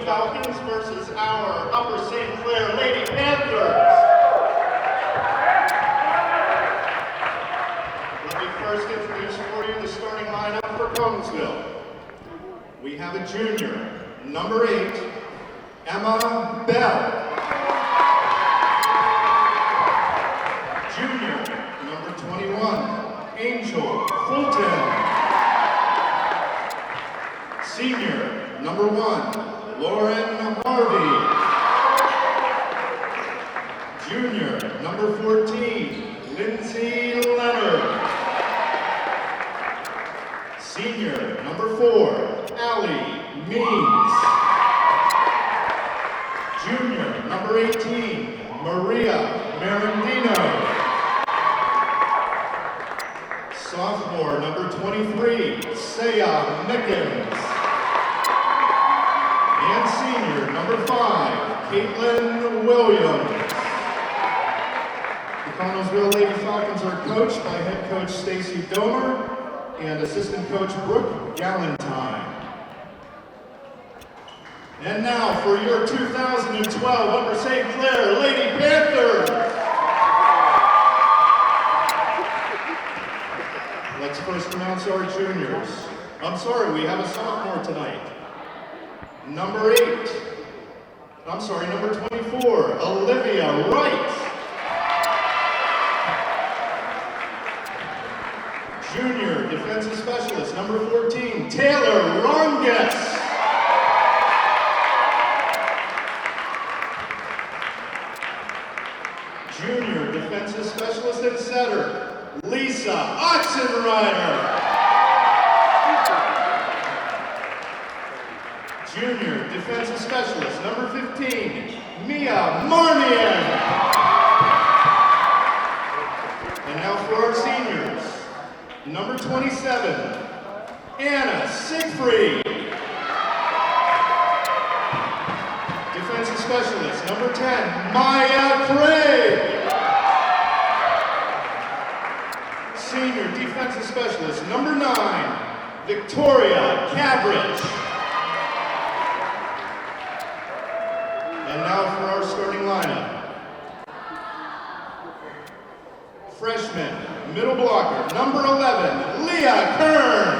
Falcons versus our Upper St. Clair Lady Panthers. Let me first introduce for you the starting lineup for Connellsville. We have a junior, number 8, Emma Bell. Junior, number 21, Angel Fulton. Senior, number 1, Lauren Harvey. Junior, number 14, Lindsay Leonard. Senior, number 4, Allie Means. Junior, number 18, Maria Marandino. Sophomore, number 23, Saya Mickens. And senior, number 5, Caitlin Williams. The Connellsville Lady Falcons are coached by head coach Stacy Domer and assistant coach Brooke Galentine. And now for your 2012 Upper St. Clair Lady Panthers. Let's first announce our juniors. I'm sorry, we have a sophomore tonight. Number 24, Olivia Wright. Junior defensive specialist, number 14, Taylor Ronges. Junior defensive specialist and setter, Lisa Oxenrider. Junior defensive specialist, number 15, Mia Marmion. And now for our seniors, number 27, Anna Siegfried. Defensive specialist, number 10, Maya Craig. Senior defensive specialist, number 9, Victoria Cabridge. And now for our starting lineup. Freshman, middle blocker, number 11, Leah Kern.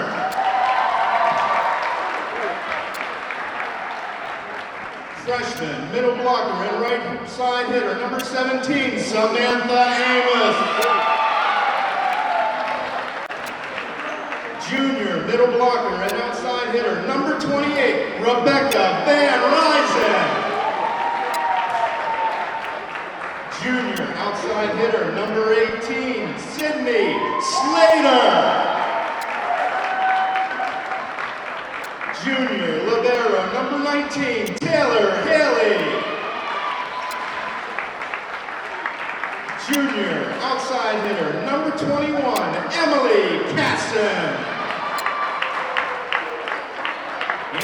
Freshman, middle blocker and right side hitter, number 17, Samantha Amos. Junior, middle blocker and outside hitter, number 28, Rebecca Van Ryzen. Junior, outside hitter, number 18, Sydney Slater. Junior, libero, number 19, Taylor Haley. Junior, outside hitter, number 21, Emily Casson.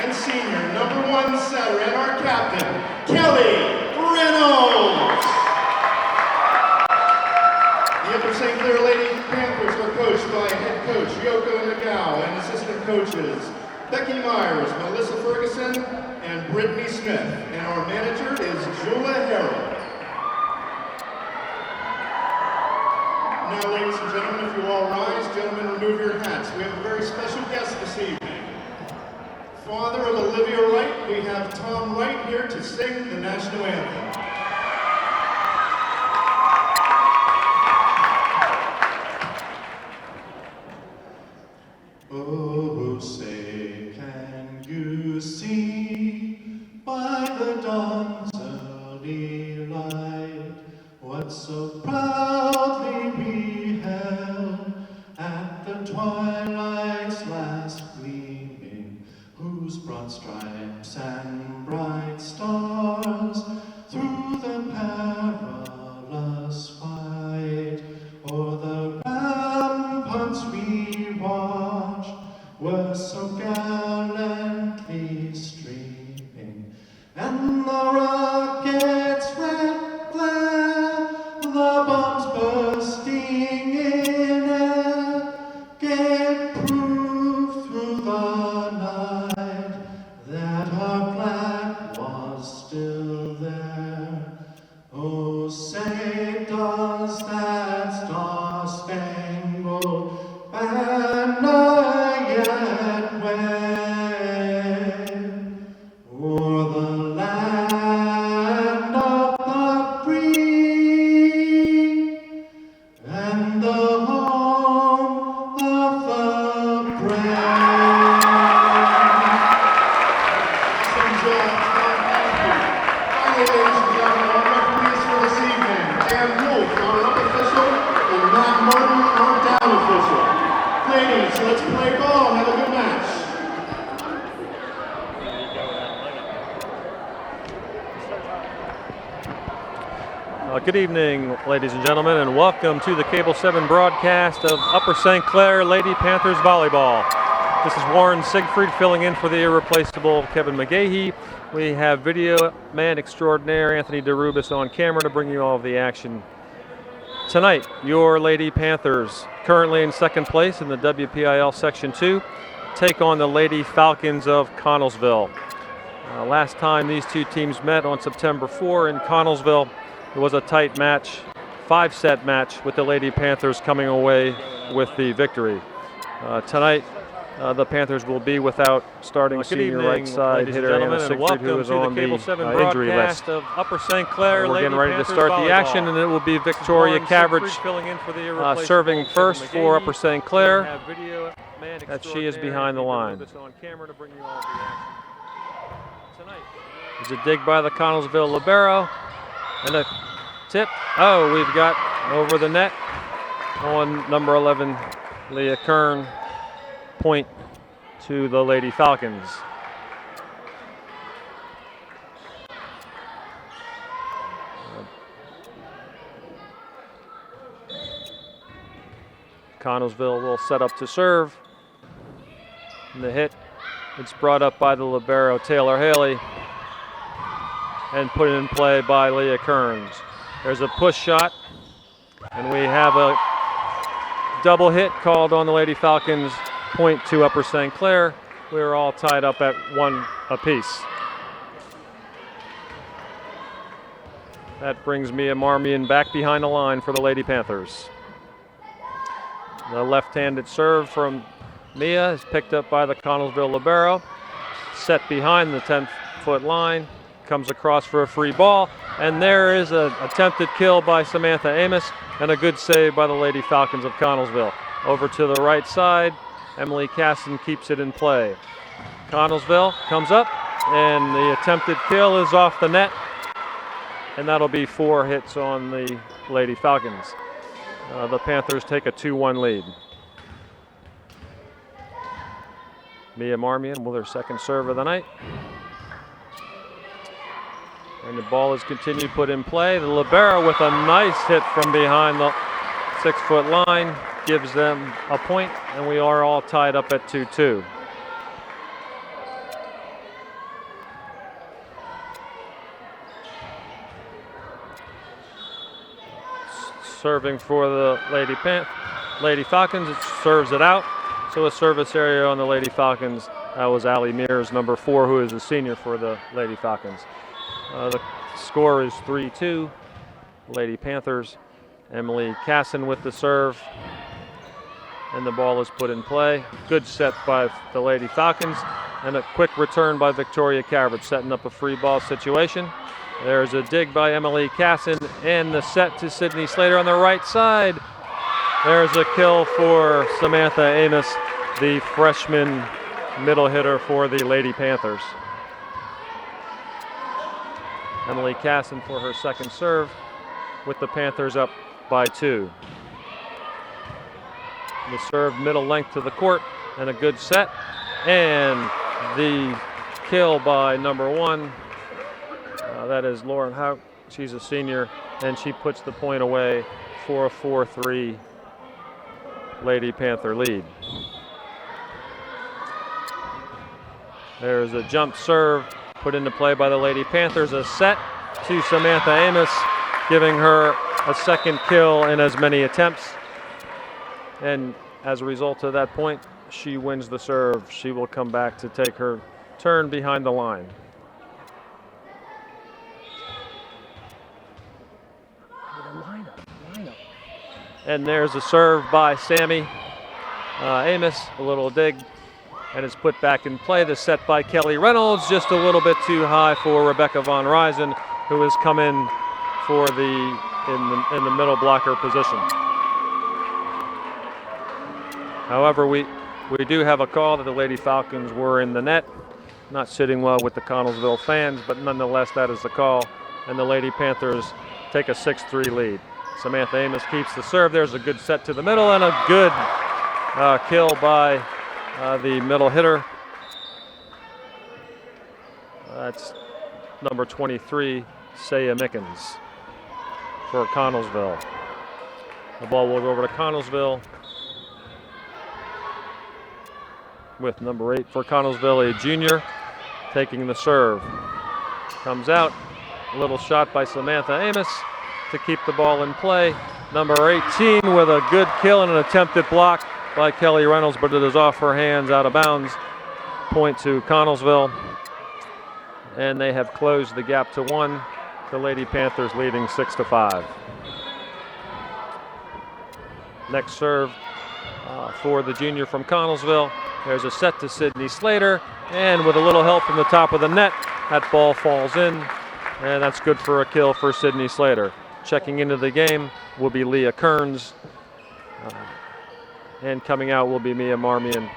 And senior, number 1 setter and our captain, Kelly Reynolds. The Upper St. Clair Lady Panthers are coached by head coach Yoko Nagao and assistant coaches Becky Myers, Melissa Ferguson, and Brittany Smith. And our manager is Jula Harrell. Now, ladies and gentlemen, if you all rise, gentlemen, remove your hats. We have a very special guest this evening. Father of Olivia Wright, we have Tom Wright here to sing the national anthem. Oh, say, can you see by the dawn's early light what so proudly we held at the twilight's last gleaming, whose broad stripes and bright stars through the perilous fight o'er the ramparts we watched were so gallantly streaming, and the rocket's red glare, the bombs bursting in air, gave Wolf, our up official, and Matt Martin, our down official. Ladies, let's play ball. Have a good match. Good evening, ladies and gentlemen, and welcome to the Cable 7 broadcast of Upper St. Clair Lady Panthers Volleyball. This is Warren Siegfried filling in for the irreplaceable Kevin McGahee. We have video man extraordinaire Anthony DeRubis on camera to bring you all of the action. Tonight, your Lady Panthers, currently in second place in the WPIL Section 2, take on the Lady Falcons of Connellsville. Last time these two teams met on September 4 in Connellsville, it was a tight match, 5-set match, with the Lady Panthers coming away with the victory. Tonight, the Panthers will be without starting senior right side hitter Anna Siegfried, who is on the injury list. Of Upper St. Clair we're getting ready to start the action, and it will be Victoria Cavridge serving first for Upper St. Clair, as she is behind the line. There's a dig by the Connellsville libero. And a tip. Oh, we've got over the net on number 11, Leah Kern. Point to the Lady Falcons. Connellsville will set up to serve. And the hit, it's brought up by the libero Taylor Haley and put in play by Leah Kearns. There's a push shot, and we have a double hit called on the Lady Falcons. Point to Upper St. Clair. We're all tied up at 1 apiece. That brings Mia Marmion back behind the line for the Lady Panthers. The left-handed serve from Mia is picked up by the Connellsville libero. Set behind the 10-foot line. Comes across for a free ball, and there is an attempted kill by Samantha Amos and a good save by the Lady Falcons of Connellsville. Over to the right side, Emily Casson keeps it in play. Connellsville comes up, and the attempted kill is off the net, and that'll be 4 hits on the Lady Falcons. The Panthers take a 2-1 lead. Mia Marmion with her second serve of the night. And the ball is continued put in play. The libero with a nice hit from behind the 6-foot line gives them a point, and we are all tied up at 2-2. Serving for the Lady Falcons, it serves it out. So a service area on the Lady Falcons. That was Allie Mears, number 4, who is a senior for the Lady Falcons. The score is 3-2. Lady Panthers. Emily Casson with the serve. And the ball is put in play. Good set by the Lady Falcons. And a quick return by Victoria Cavridge, setting up a free ball situation. There's a dig by Emily Casson. And the set to Sydney Slater on the right side. There's a kill for Samantha Amos, the freshman middle hitter for the Lady Panthers. Emily Casson for her second serve, with the Panthers up by 2. The serve middle length to the court, and a good set. And the kill by number 1, that is Lauren Hauk. She's a senior, and she puts the point away for a 4-3 Lady Panther lead. There's a jump serve put into play by the Lady Panthers. A set to Samantha Amos, giving her a second kill in as many attempts. And as a result of that point, she wins the serve. She will come back to take her turn behind the line. And there's a serve by Sammy Amos, a little dig, and it's put back in play. The set by Kelly Reynolds, just a little bit too high for Rebecca Von Ryzen, who has come in for in the middle blocker position. However, we do have a call that the Lady Falcons were in the net, not sitting well with the Connellsville fans, but nonetheless that is the call, and the Lady Panthers take a 6-3 lead. Samantha Amos keeps the serve. There's a good set to the middle and a good kill by the middle hitter. That's number 23, Saya Mickens for Connellsville. The ball will go over to Connellsville with number 8 for Connellsville, a junior, taking the serve. Comes out, a little shot by Samantha Amos to keep the ball in play. Number 18 with a good kill and an attempted block by Kelly Reynolds, but it is off her hands, out of bounds. Point to Connellsville. And they have closed the gap to 1. The Lady Panthers leading 6-5. Next serve for the junior from Connellsville. There's a set to Sydney Slater, and with a little help from the top of the net, that ball falls in, and that's good for a kill for Sydney Slater. Checking into the game will be Leah Kearns, and coming out will be Mia Marmion.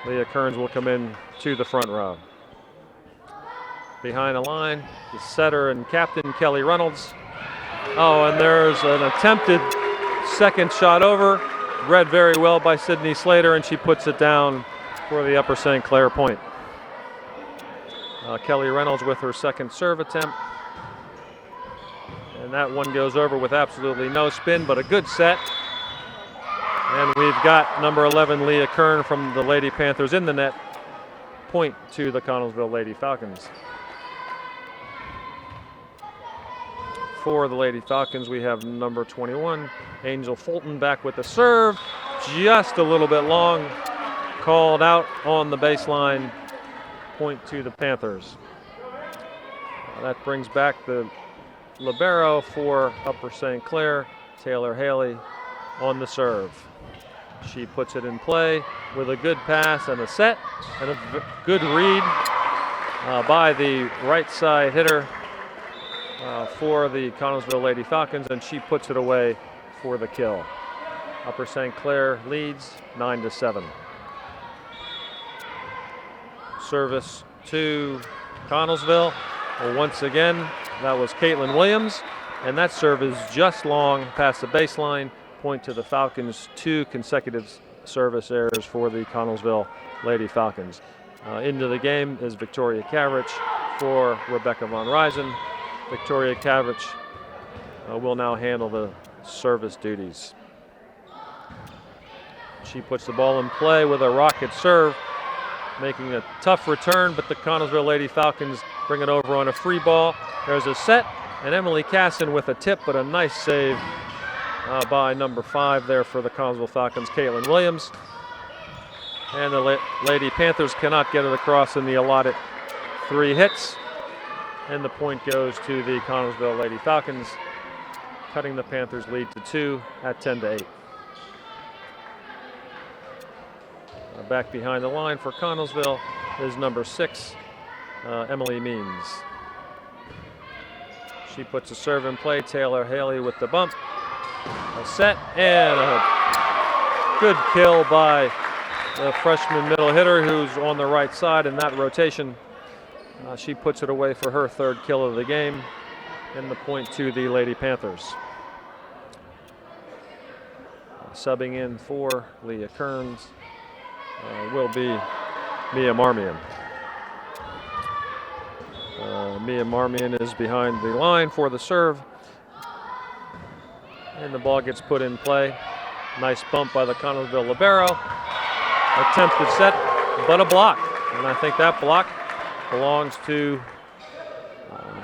Leah Kearns will come in to the front row. Behind the line, the setter and captain, Kelly Reynolds. Oh, and there's an attempted second shot over, read very well by Sydney Slater, and she puts it down for the Upper St. Clair point. Kelly Reynolds with her second serve attempt. And that one goes over with absolutely no spin, but a good set. And we've got number 11, Leah Kern from the Lady Panthers in the net. Point to the Connellsville Lady Falcons. For the Lady Falcons, we have number 21, Angel Fulton, back with the serve. Just a little bit long. Called out on the baseline. Point to the Panthers. That brings back the libero for Upper St. Clair, Taylor Haley, on the serve. She puts it in play with a good pass and a set, and a good read by the right side hitter for the Connellsville Lady Falcons, and she puts it away for the kill. Upper St. Clair leads 9-7. Service to Connellsville. Well, once again, that was Caitlin Williams, and that serve is just long past the baseline. Point to the Falcons, 2 consecutive service errors for the Connellsville Lady Falcons. Into the game is Victoria Cavrich for Rebecca Von Ryzen. Victoria Cavrich will now handle the service duties. She puts the ball in play with a rocket serve, making a tough return, but the Connellsville Lady Falcons bring it over on a free ball. There's a set, and Emily Casson with a tip, but a nice save by number 5 there for the Connellsville Falcons, Caitlin Williams. And the Lady Panthers cannot get it across in the allotted 3 hits. And the point goes to the Connellsville Lady Falcons, cutting the Panthers' lead to 2 at 10-8. Back behind the line for Connellsville is number 6, Emily Means. She puts a serve in play. Taylor Haley with the bump. A set and a good kill by the freshman middle hitter who's on the right side in that rotation. She puts it away for her 3rd kill of the game, and the point to the Lady Panthers. Subbing in for Leah Kearns will be Mia Marmion. Mia Marmion is behind the line for the serve, and the ball gets put in play. Nice bump by the Connellsville libero. Attempted set, but a block, and I think that block belongs to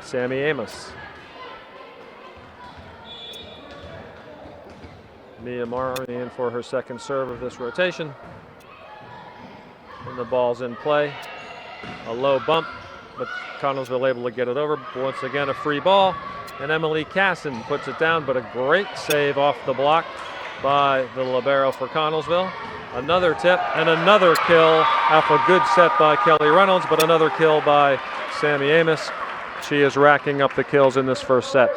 Sammy Amos. Mia Marmion for her 2nd serve of this rotation. And the ball's in play. A low bump, but Connellsville able to get it over. Once again, a free ball. And Emily Casson puts it down, but a great save off the block by the libero for Connellsville. Another tip and another kill off a good set by Kelly Reynolds, but another kill by Sammy Amos. She is racking up the kills in this first set.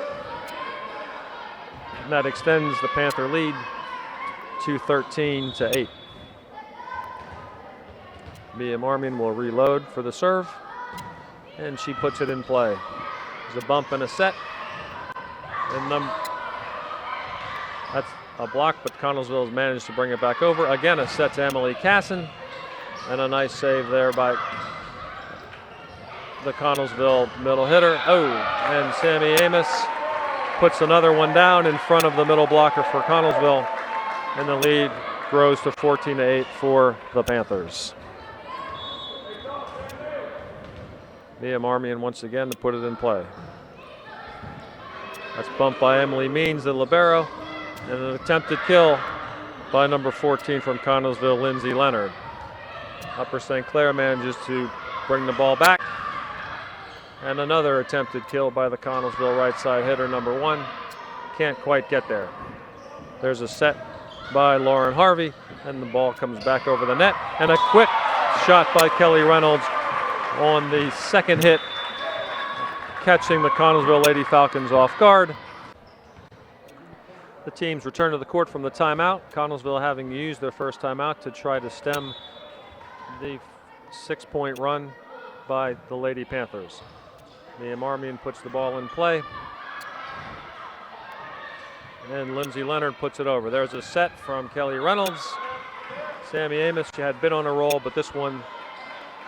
And that extends the Panther lead to 13-8. Mia Marmion will reload for the serve, and she puts it in play. There's a bump and a set. And That's a block, but Connellsville has managed to bring it back over. Again, a set to Emily Casson, and a nice save there by the Connellsville middle hitter. Oh, and Sammy Amos puts another one down in front of the middle blocker for Connellsville, and the lead grows to 14-8 for the Panthers. Mia Marmion once again to put it in play. That's bumped by Emily Means, the libero, and an attempted kill by number 14 from Connellsville, Lindsay Leonard. Upper St. Clair manages to bring the ball back. And another attempted kill by the Connellsville right side hitter, number 1. Can't quite get there. There's a set by Lauren Harvey, and the ball comes back over the net. And a quick shot by Kelly Reynolds on the second hit, catching the Connellsville Lady Falcons off guard. The teams return to the court from the timeout. Connellsville having used their first timeout to try to stem the 6-point run by the Lady Panthers. Mia Marmion puts the ball in play, and Lindsay Leonard puts it over. There's a set from Kelly Reynolds. Sammy Amos, she had been on a roll, but this one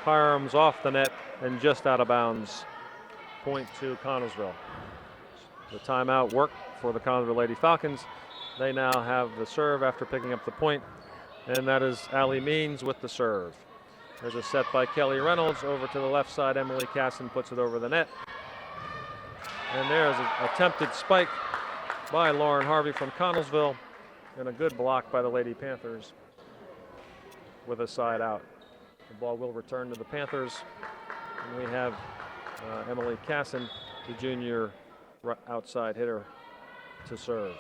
firearms off the net and just out of bounds. Point to Connellsville. The timeout worked for the Connellsville Lady Falcons. They now have the serve after picking up the point, and that is Allie Means with the serve. There's a set by Kelly Reynolds over to the left side. Emily Casson puts it over the net. And there's an attempted spike by Lauren Harvey from Connellsville, and a good block by the Lady Panthers with a side out. The ball will return to the Panthers, and we have Emily Casson, the junior outside hitter, to serve.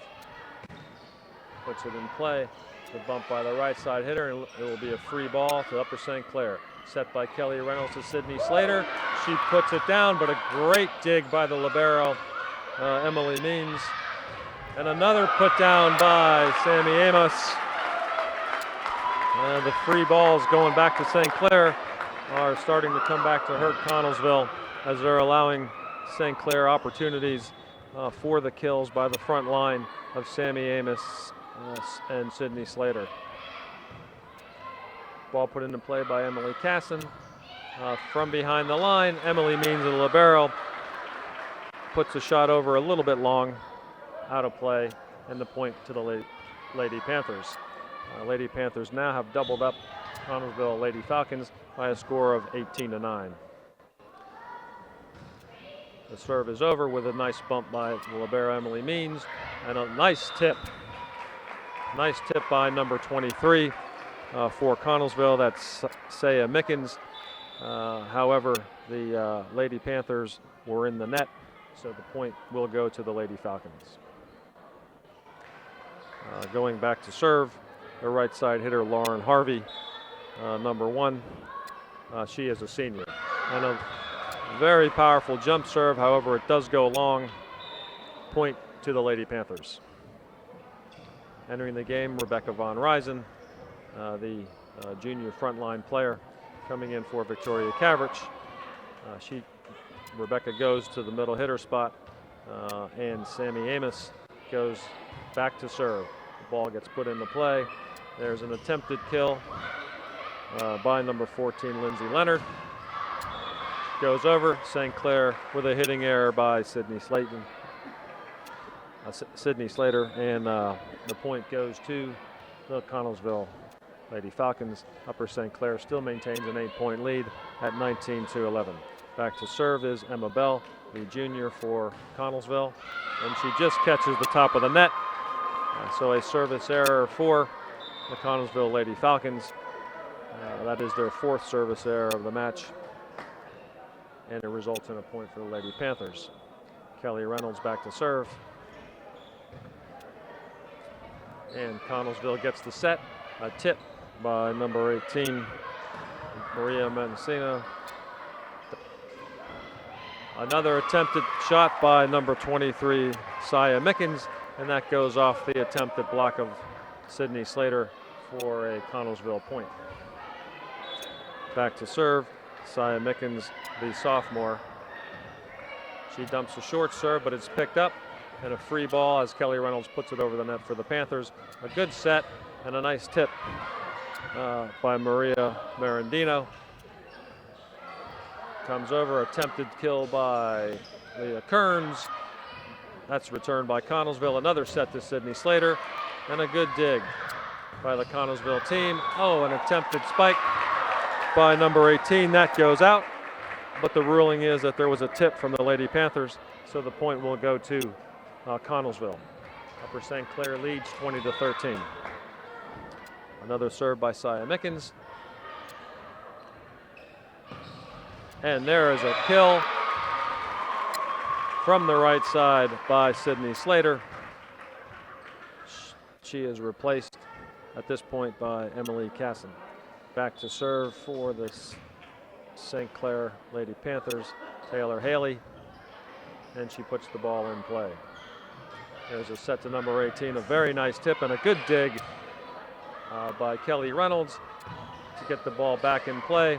Puts it in play. The bump by the right side hitter, and it will be a free ball to Upper St. Clair. Set by Kelly Reynolds to Sydney Slater. She puts it down, but a great dig by the libero, Emily Means. And another put down by Sammy Amos. And the free balls going back to St. Clair are starting to come back to hurt Connellsville, as they're allowing St. Clair opportunities for the kills by the front line of Sammy Amos and Sydney Slater. Ball put into play by Emily Casson. From behind the line, Emily Means, the libero, puts the shot over a little bit long, out of play, and the point to the Lady Panthers. Lady Panthers now have doubled up Connellsville Lady Falcons by a score of 18-9. The serve is over with a nice bump by the libero Emily Means, and a nice tip. Nice tip by number 23 for Connellsville. That's Saya Mickens. However, the Lady Panthers were in the net, so the point will go to the Lady Falcons. Going back to serve, the right side hitter Lauren Harvey, number 1. She is a senior. And a very powerful jump serve, however, it does go long. Point to the Lady Panthers. Entering the game, Rebecca Von Ryzen, the junior frontline player, coming in for Victoria Cavrich. Rebecca goes to the middle hitter spot, and Sammy Amos goes back to serve. The ball gets put into play. There's an attempted kill by number 14, Lindsay Leonard. Goes over. St. Clair with a hitting error by Sydney Slater, and the point goes to the Connellsville Lady Falcons. Upper St. Clair still maintains an 8-point lead at 19-11. Back to serve is Emma Bell, the junior for Connellsville, and she just catches the top of the net. So a service error for the Connellsville Lady Falcons. That is their 4th service error of the match, and it results in a point for the Lady Panthers. Kelly Reynolds back to serve. And Connellsville gets the set. A tip by number 18, Maria Mendocino. Another attempted shot by number 23, Saya Mickens, and that goes off the attempted block of Sydney Slater for a Connellsville point. Back to serve, Saya Mickens, the sophomore. She dumps a short serve, but it's picked up, and a free ball as Kelly Reynolds puts it over the net for the Panthers. A good set and a nice tip by Maria Marandino. Comes over, attempted kill by Leah Kearns. That's returned by Connellsville. Another set to Sydney Slater, and a good dig by the Connellsville team. Oh, an attempted spike by number 18. That goes out, but the ruling is that there was a tip from the Lady Panthers, so the point will go to Connellsville. Upper St. Clair leads 20-13. Another serve by Saya Mickens. And there is a kill from the right side by Sydney Slater. She is replaced at this point by Emily Casson. Back to serve for the St. Clair Lady Panthers, Taylor Haley, and she puts the ball in play. There's a set to number 18, a very nice tip and a good dig by Kelly Reynolds to get the ball back in play.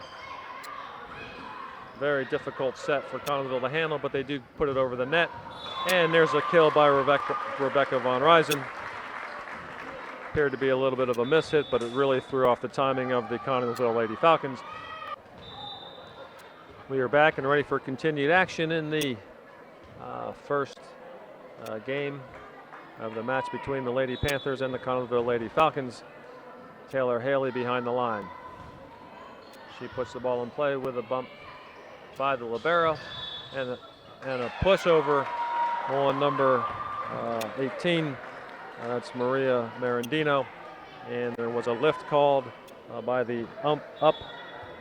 Very difficult set for Connellsville to handle, but they do put it over the net. And there's a kill by Rebecca Von Ryzen. Appeared to be a little bit of a miss hit, but it really threw off the timing of the Connellsville Lady Falcons. We are back and ready for continued action in the first game of the match between the Lady Panthers and the Connellsville Lady Falcons. Taylor Haley behind the line. She puts the ball in play with a bump by the libero and a pushover on number 18. That's Maria Marandino, and there was a lift called by the up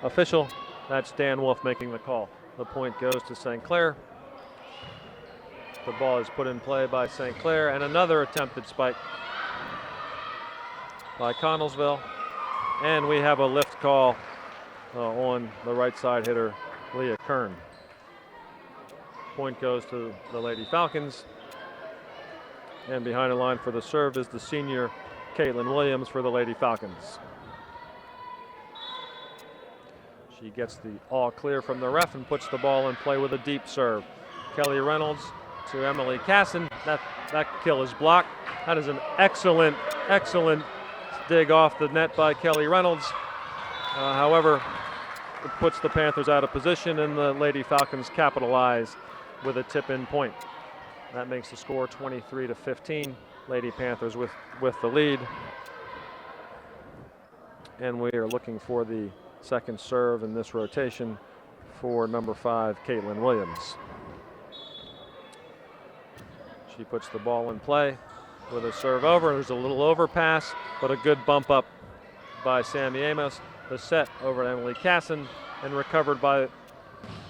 official. That's Dan Wolf making the call. The point goes to St. Clair. The ball is put in play by St. Clair, and another attempted spike by Connellsville. And we have a lift call on the right side hitter, Leah Kern. Point goes to the Lady Falcons. And behind the line for the serve is the senior Caitlin Williams for the Lady Falcons. She gets the all clear from the ref and puts the ball in play with a deep serve. Kelly Reynolds to Emily Casson. That kill is blocked. That is an excellent dig off the net by Kelly Reynolds. However, it puts the Panthers out of position, and the Lady Falcons capitalize with a tip-in point. That makes the score 23-15. Lady Panthers with the lead. And we are looking for the second serve in this rotation for number 5, Caitlin Williams. She puts the ball in play with a serve over. There's a little overpass, but a good bump up by Sammy Amos. The set over to Emily Casson and recovered by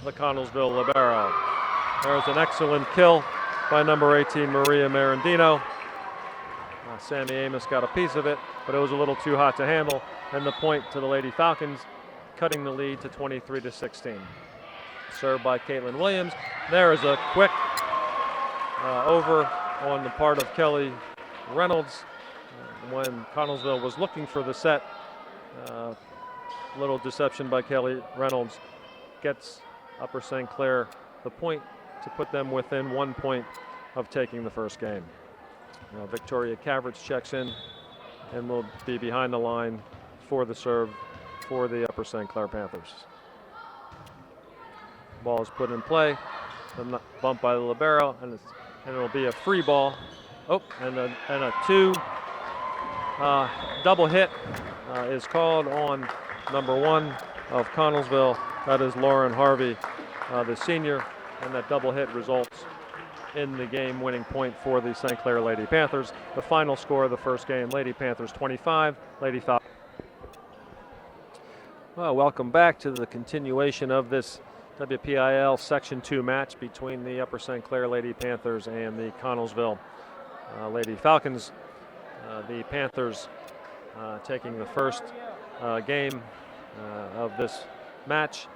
the Connellsville libero. There's an excellent kill by number 18, Maria Marandino. Sammy Amos got a piece of it, but it was a little too hot to handle. And the point to the Lady Falcons, cutting the lead to 23-16. Served by Caitlin Williams. There is a quick over on the part of Kelly Reynolds when Connellsville was looking for the set. Little deception by Kelly Reynolds gets Upper St. Clair the point to put them within 1 point of taking the first game. Now Victoria Caverts checks in and will be behind the line for the serve for the Upper St. Clair Panthers. Ball is put in play, the bump by the libero, and it will be a free ball. Oh, and a two double hit is called on number 1 of Connellsville. That is Lauren Harvey, the senior, and that double hit results in the game-winning point for the St. Clair Lady Panthers. The final score of the first game, Lady Panthers 25, Lady Falcons. Well, welcome back to the continuation of this WPIL Section 2 match between the Upper St. Clair Lady Panthers and the Connellsville Lady Falcons. The Panthers taking the first game of this match.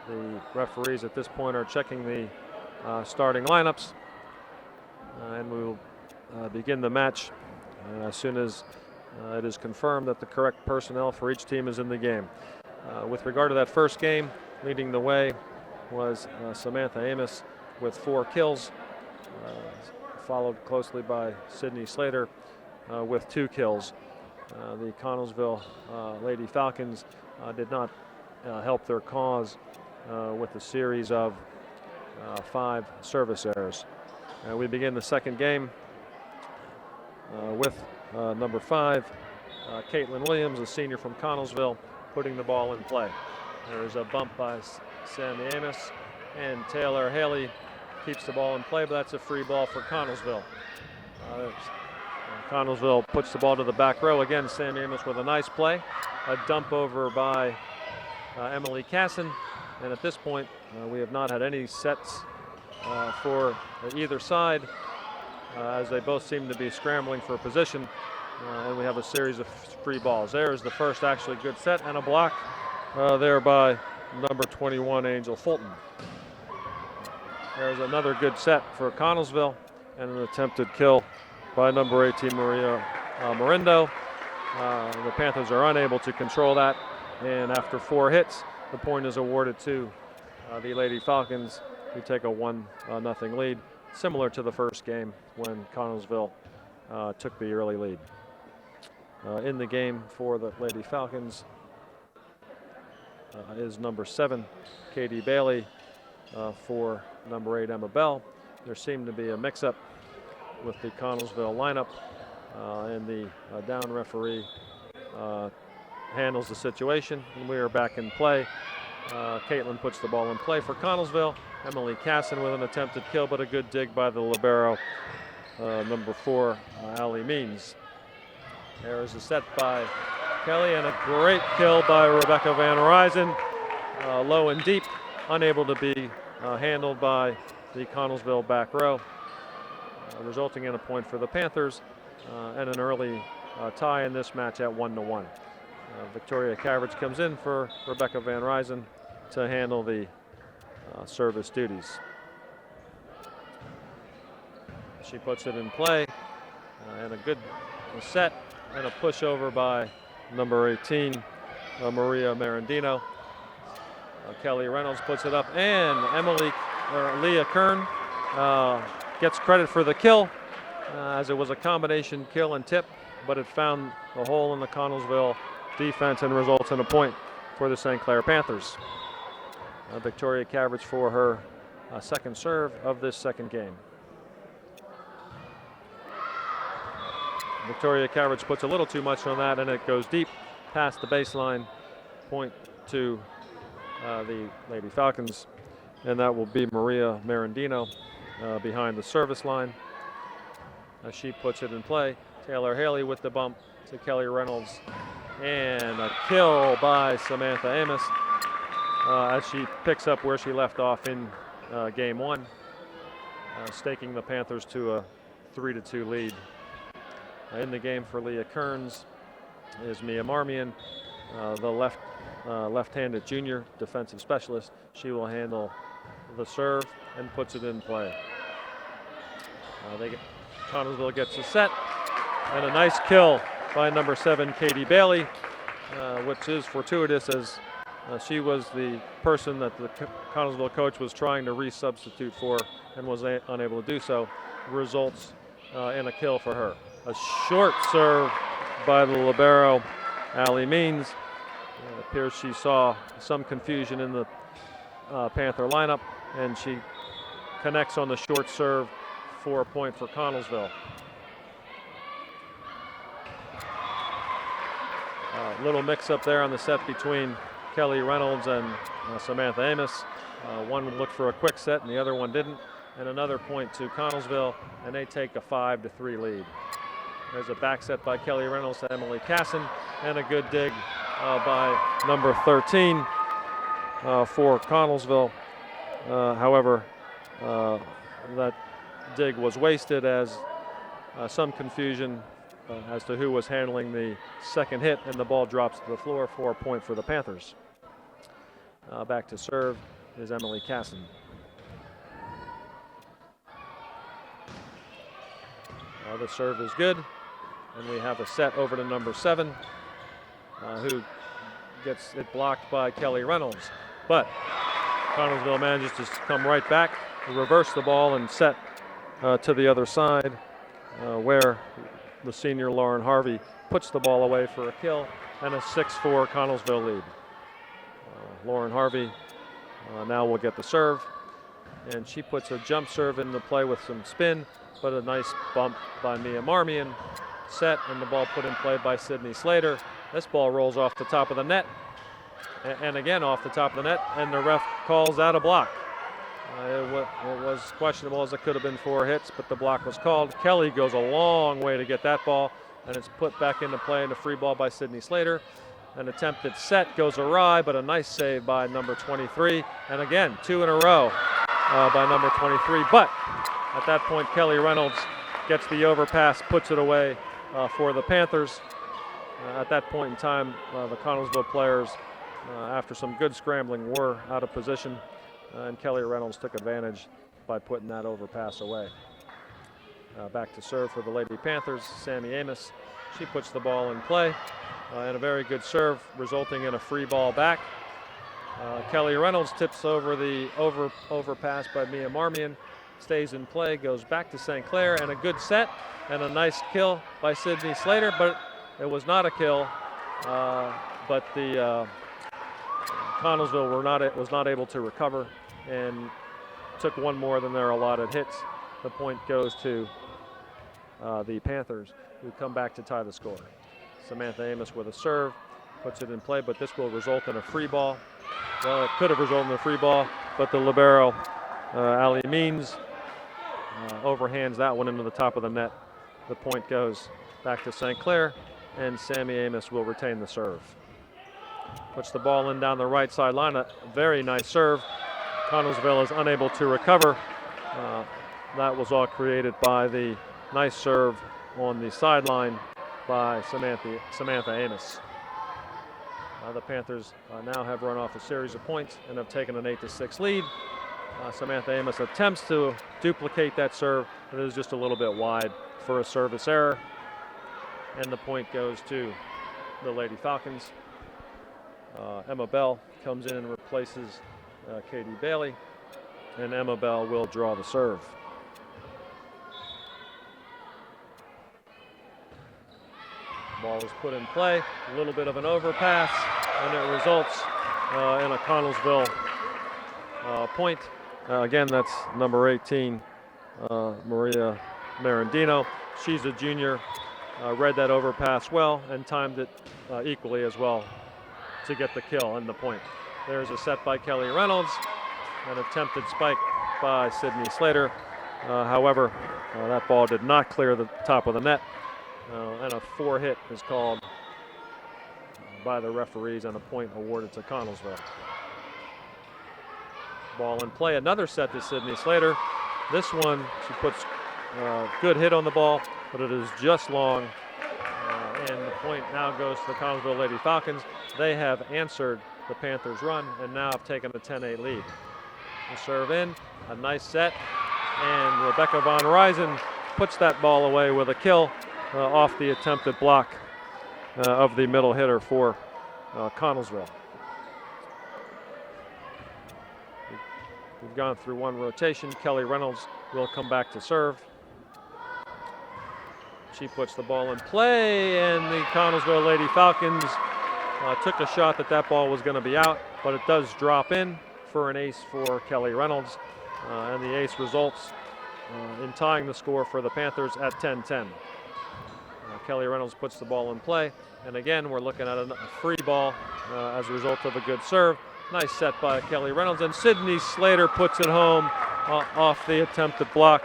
The referees at this point are checking the starting lineups, and we will begin the match as soon as it is confirmed that the correct personnel for each team is in the game. With regard to that first game, leading the way was Samantha Amos with 4 kills. followed closely by Sydney Slater with 2 kills. The Connellsville Lady Falcons did not help their cause with a series of 5 service errors. We begin the second game with number 5, Caitlin Williams, a senior from Connellsville, putting the ball in play. There's a bump by Sammy Amos, and Taylor Haley keeps the ball in play, but that's a free ball for Connellsville. Connellsville puts the ball to the back row. Again, Sammy Amos with a nice play. A dump over by Emily Casson. And at this point, we have not had any sets for either side as they both seem to be scrambling for position. And we have a series of free balls. There is the first actually good set, and a block there by number 21, Angel Fulton. There's another good set for Connellsville, and an attempted kill by number 18, Maria Morindo. The Panthers are unable to control that, and after 4 hits, the point is awarded to the Lady Falcons, who take a 1-0 lead, similar to the first game when Connellsville took the early lead. In the game for the Lady Falcons is number 7, Katie Bailey, for number 8, Emma Bell. There seemed to be a mix-up with the Connellsville lineup, and the down referee handles the situation, and we are back in play. Caitlin puts the ball in play for Connellsville. Emily Casson with an attempted kill, but a good dig by the libero, number 4, Allie Means. There is a set by Kelly, and a great kill by Rebecca Van Ryzen, low and deep, unable to be handled by the Connellsville back row, resulting in a point for the Panthers and an early tie in this match at 1-1. Victoria Caveridge comes in for Rebecca Van Ryzen to handle the service duties. She puts it in play, and a good set and a pushover by number 18, Maria Marandino. Kelly Reynolds puts it up, and Leah Kern gets credit for the kill, as it was a combination kill and tip, but it found the hole in the Connellsville defense and results in a point for the St. Clair Panthers. Victoria Caveridge for her second serve of this second game. Victoria Caveridge puts a little too much on that, and it goes deep past the baseline. Point to the Lady Falcons, and that will be Maria Marandino behind the service line. As she puts it in play, Taylor Haley with the bump to Kelly Reynolds, and a kill by Samantha Amos as she picks up where she left off in game 1, staking the Panthers to a 3-2 lead. In the game for Leah Kearns is Mia Marmion, the left-handed junior defensive specialist. She will handle the serve and puts it in play. Connellsville gets a set, and a nice kill by number 7, Katie Bailey, which is fortuitous, as she was the person that the Connellsville coach was trying to resubstitute for and was unable to do so. Results in a kill for her. A short serve by the libero, Allie Means. It appears she saw some confusion in the Panther lineup, and she connects on the short serve for a point for Connellsville. Little mix-up there on the set between Kelly Reynolds and Samantha Amos. One looked for a quick set, and the other one didn't. And another point to Connellsville, and they take a 5-3 lead. There's a back set by Kelly Reynolds to Emily Casson, and a good dig by number 13 for Connellsville. However, that dig was wasted, as some confusion as to who was handling the second hit, and the ball drops to the floor for a point for the Panthers. Back to serve is Emily Casson. The serve is good, and we have a set over to number 7, who gets it blocked by Kelly Reynolds. But Connellsville manages to come right back, reverse the ball, and set to the other side, where the senior Lauren Harvey puts the ball away for a kill and a 6-4 Connellsville lead. Lauren Harvey now will get the serve, and she puts a jump serve into play with some spin, but a nice bump by Mia Marmion. Set, and the ball put in play by Sydney Slater. This ball rolls off the top of the net, and again off the top of the net, and the ref calls out a block. It was questionable, as it could have been 4 hits, but the block was called. Kelly goes a long way to get that ball, and it's put back into play in a free ball by Sydney Slater. An attempted set goes awry, but a nice save by number 23, and again 2 in a row by number 23. But at that point, Kelly Reynolds gets the overpass, puts it away for the Panthers. At that point in time, the Connellsville players, after some good scrambling, were out of position, and Kelly Reynolds took advantage by putting that overpass away. Back to serve for the Lady Panthers, Sammy Amos. She puts the ball in play, and a very good serve, resulting in a free ball back. Kelly Reynolds tips over the overpass by Mia Marmion, stays in play, goes back to St. Clair, and a good set, and a nice kill by Sydney Slater, but it was not a kill, but the Connellsville was not able to recover and took one more than their allotted hits. The point goes to the Panthers, who come back to tie the score. Samantha Amos with a serve, puts it in play, but this will result in a free ball. Well, it could have resulted in a free ball, but the libero, Ali Means, overhands that one into the top of the net. The point goes back to St. Clair, and Sammy Amos will retain the serve. Puts the ball in down the right sideline. A very nice serve. Connellsville is unable to recover. That was all created by the nice serve on the sideline by Samantha Amos. The Panthers now have run off a series of points and have taken an 8-6 lead. Samantha Amos attempts to duplicate that serve, but it is just a little bit wide for a service error. And the point goes to the Lady Falcons. Emma Bell comes in and replaces Katie Bailey, and Emma Bell will draw the serve. Ball is put in play, a little bit of an overpass, and it results in a Connellsville point. Again, that's number 18, Maria Marandino. She's a junior, read that overpass well and timed it equally as well to get the kill and the point. There's a set by Kelly Reynolds, an attempted spike by Sydney Slater. However, that ball did not clear the top of the net, and a 4-hit is called by the referees and a point awarded to Connellsville. Ball in play, another set to Sydney Slater. This one, she puts a good hit on the ball, but it is just long, and the point now goes to the Connellsville Lady Falcons. They have answered the Panthers' run and now have taken a 10-8 lead. The serve in, a nice set, and Rebecca Von Ryzen puts that ball away with a kill off the attempted block of the middle hitter for Connellsville. We've gone through one rotation. Kelly Reynolds will come back to serve. She puts the ball in play, and the Connellsville Lady Falcons took a shot that ball was going to be out, but it does drop in for an ace for Kelly Reynolds, and the ace results in tying the score for the Panthers at 10-10. Kelly Reynolds puts the ball in play, and again we're looking at a free ball as a result of a good serve. Nice set by Kelly Reynolds, and Sydney Slater puts it home off the attempted block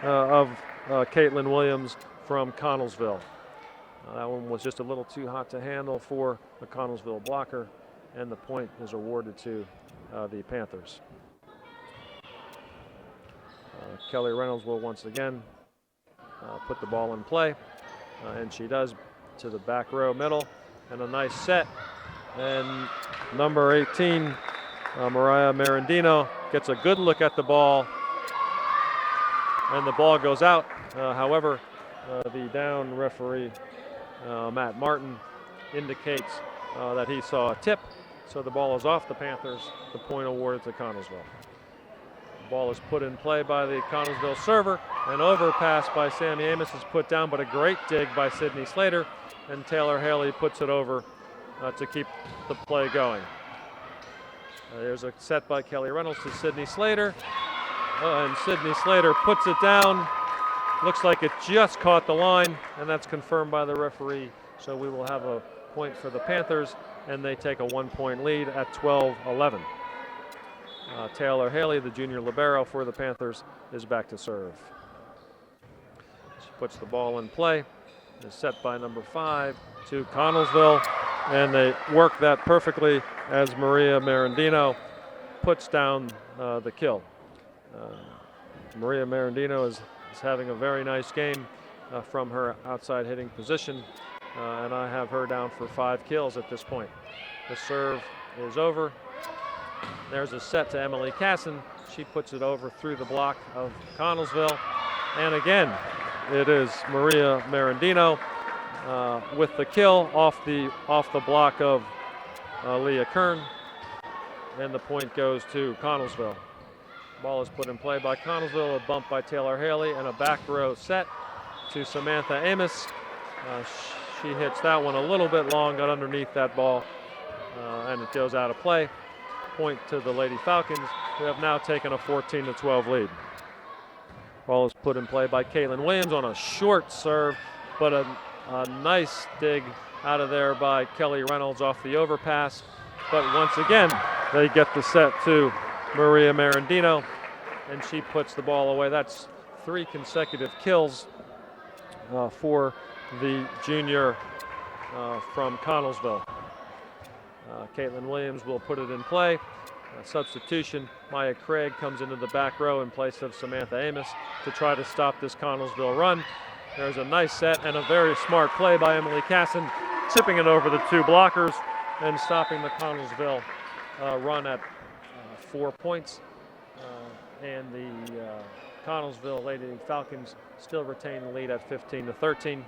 of Caitlin Williams from Connellsville. That one was just a little too hot to handle for the Connellsville blocker, and the point is awarded to the Panthers. Kelly Reynolds will once again put the ball in play, and she does, to the back row middle, and a nice set. And number 18, Mariah Marandino, gets a good look at the ball, and the ball goes out. However, the down referee, Matt Martin, indicates that he saw a tip, so the ball is off the Panthers. The point awarded to Connellsville. Ball is put in play by the Connellsville server. An overpass by Sammy Amos is put down, but a great dig by Sydney Slater, and Taylor Haley puts it over to keep the play going. There's a set by Kelly Reynolds to Sydney Slater, and Sydney Slater puts it down. Looks like it just caught the line, and that's confirmed by the referee. So we will have a point for the Panthers, and they take a 1-point lead at 12-11. Taylor Haley, the junior libero for the Panthers, is back to serve. She puts the ball in play. Is set by number 5 to Connellsville, and they work that perfectly as Maria Marandino puts down the kill. Maria Marandino is having a very nice game from her outside hitting position, and I have her down for 5 kills at this point. The serve is over. There's a set to Emily Casson. She puts it over through the block of Connellsville, and again it is Maria Marandino with the kill off the block of Leah Kern, and the point goes to Connellsville. Ball is put in play by Connellsville, a bump by Taylor Haley, and a back row set to Samantha Amos. She hits that one a little bit long, got underneath that ball, and it goes out of play. Point to the Lady Falcons, who have now taken a 14-12 lead. Ball is put in play by Caitlin Williams on a short serve, but a nice dig out of there by Kelly Reynolds off the overpass. But once again, they get the set to Maria Marandino, and she puts the ball away. That's 3 consecutive kills for the junior from Connellsville. Caitlin Williams will put it in play. Substitution, Maya Craig comes into the back row in place of Samantha Amos to try to stop this Connellsville run. There's a nice set and a very smart play by Emily Casson, tipping it over the 2 blockers and stopping the Connellsville run at 4 points. And the Connellsville Lady Falcons still retain the lead at 15-13.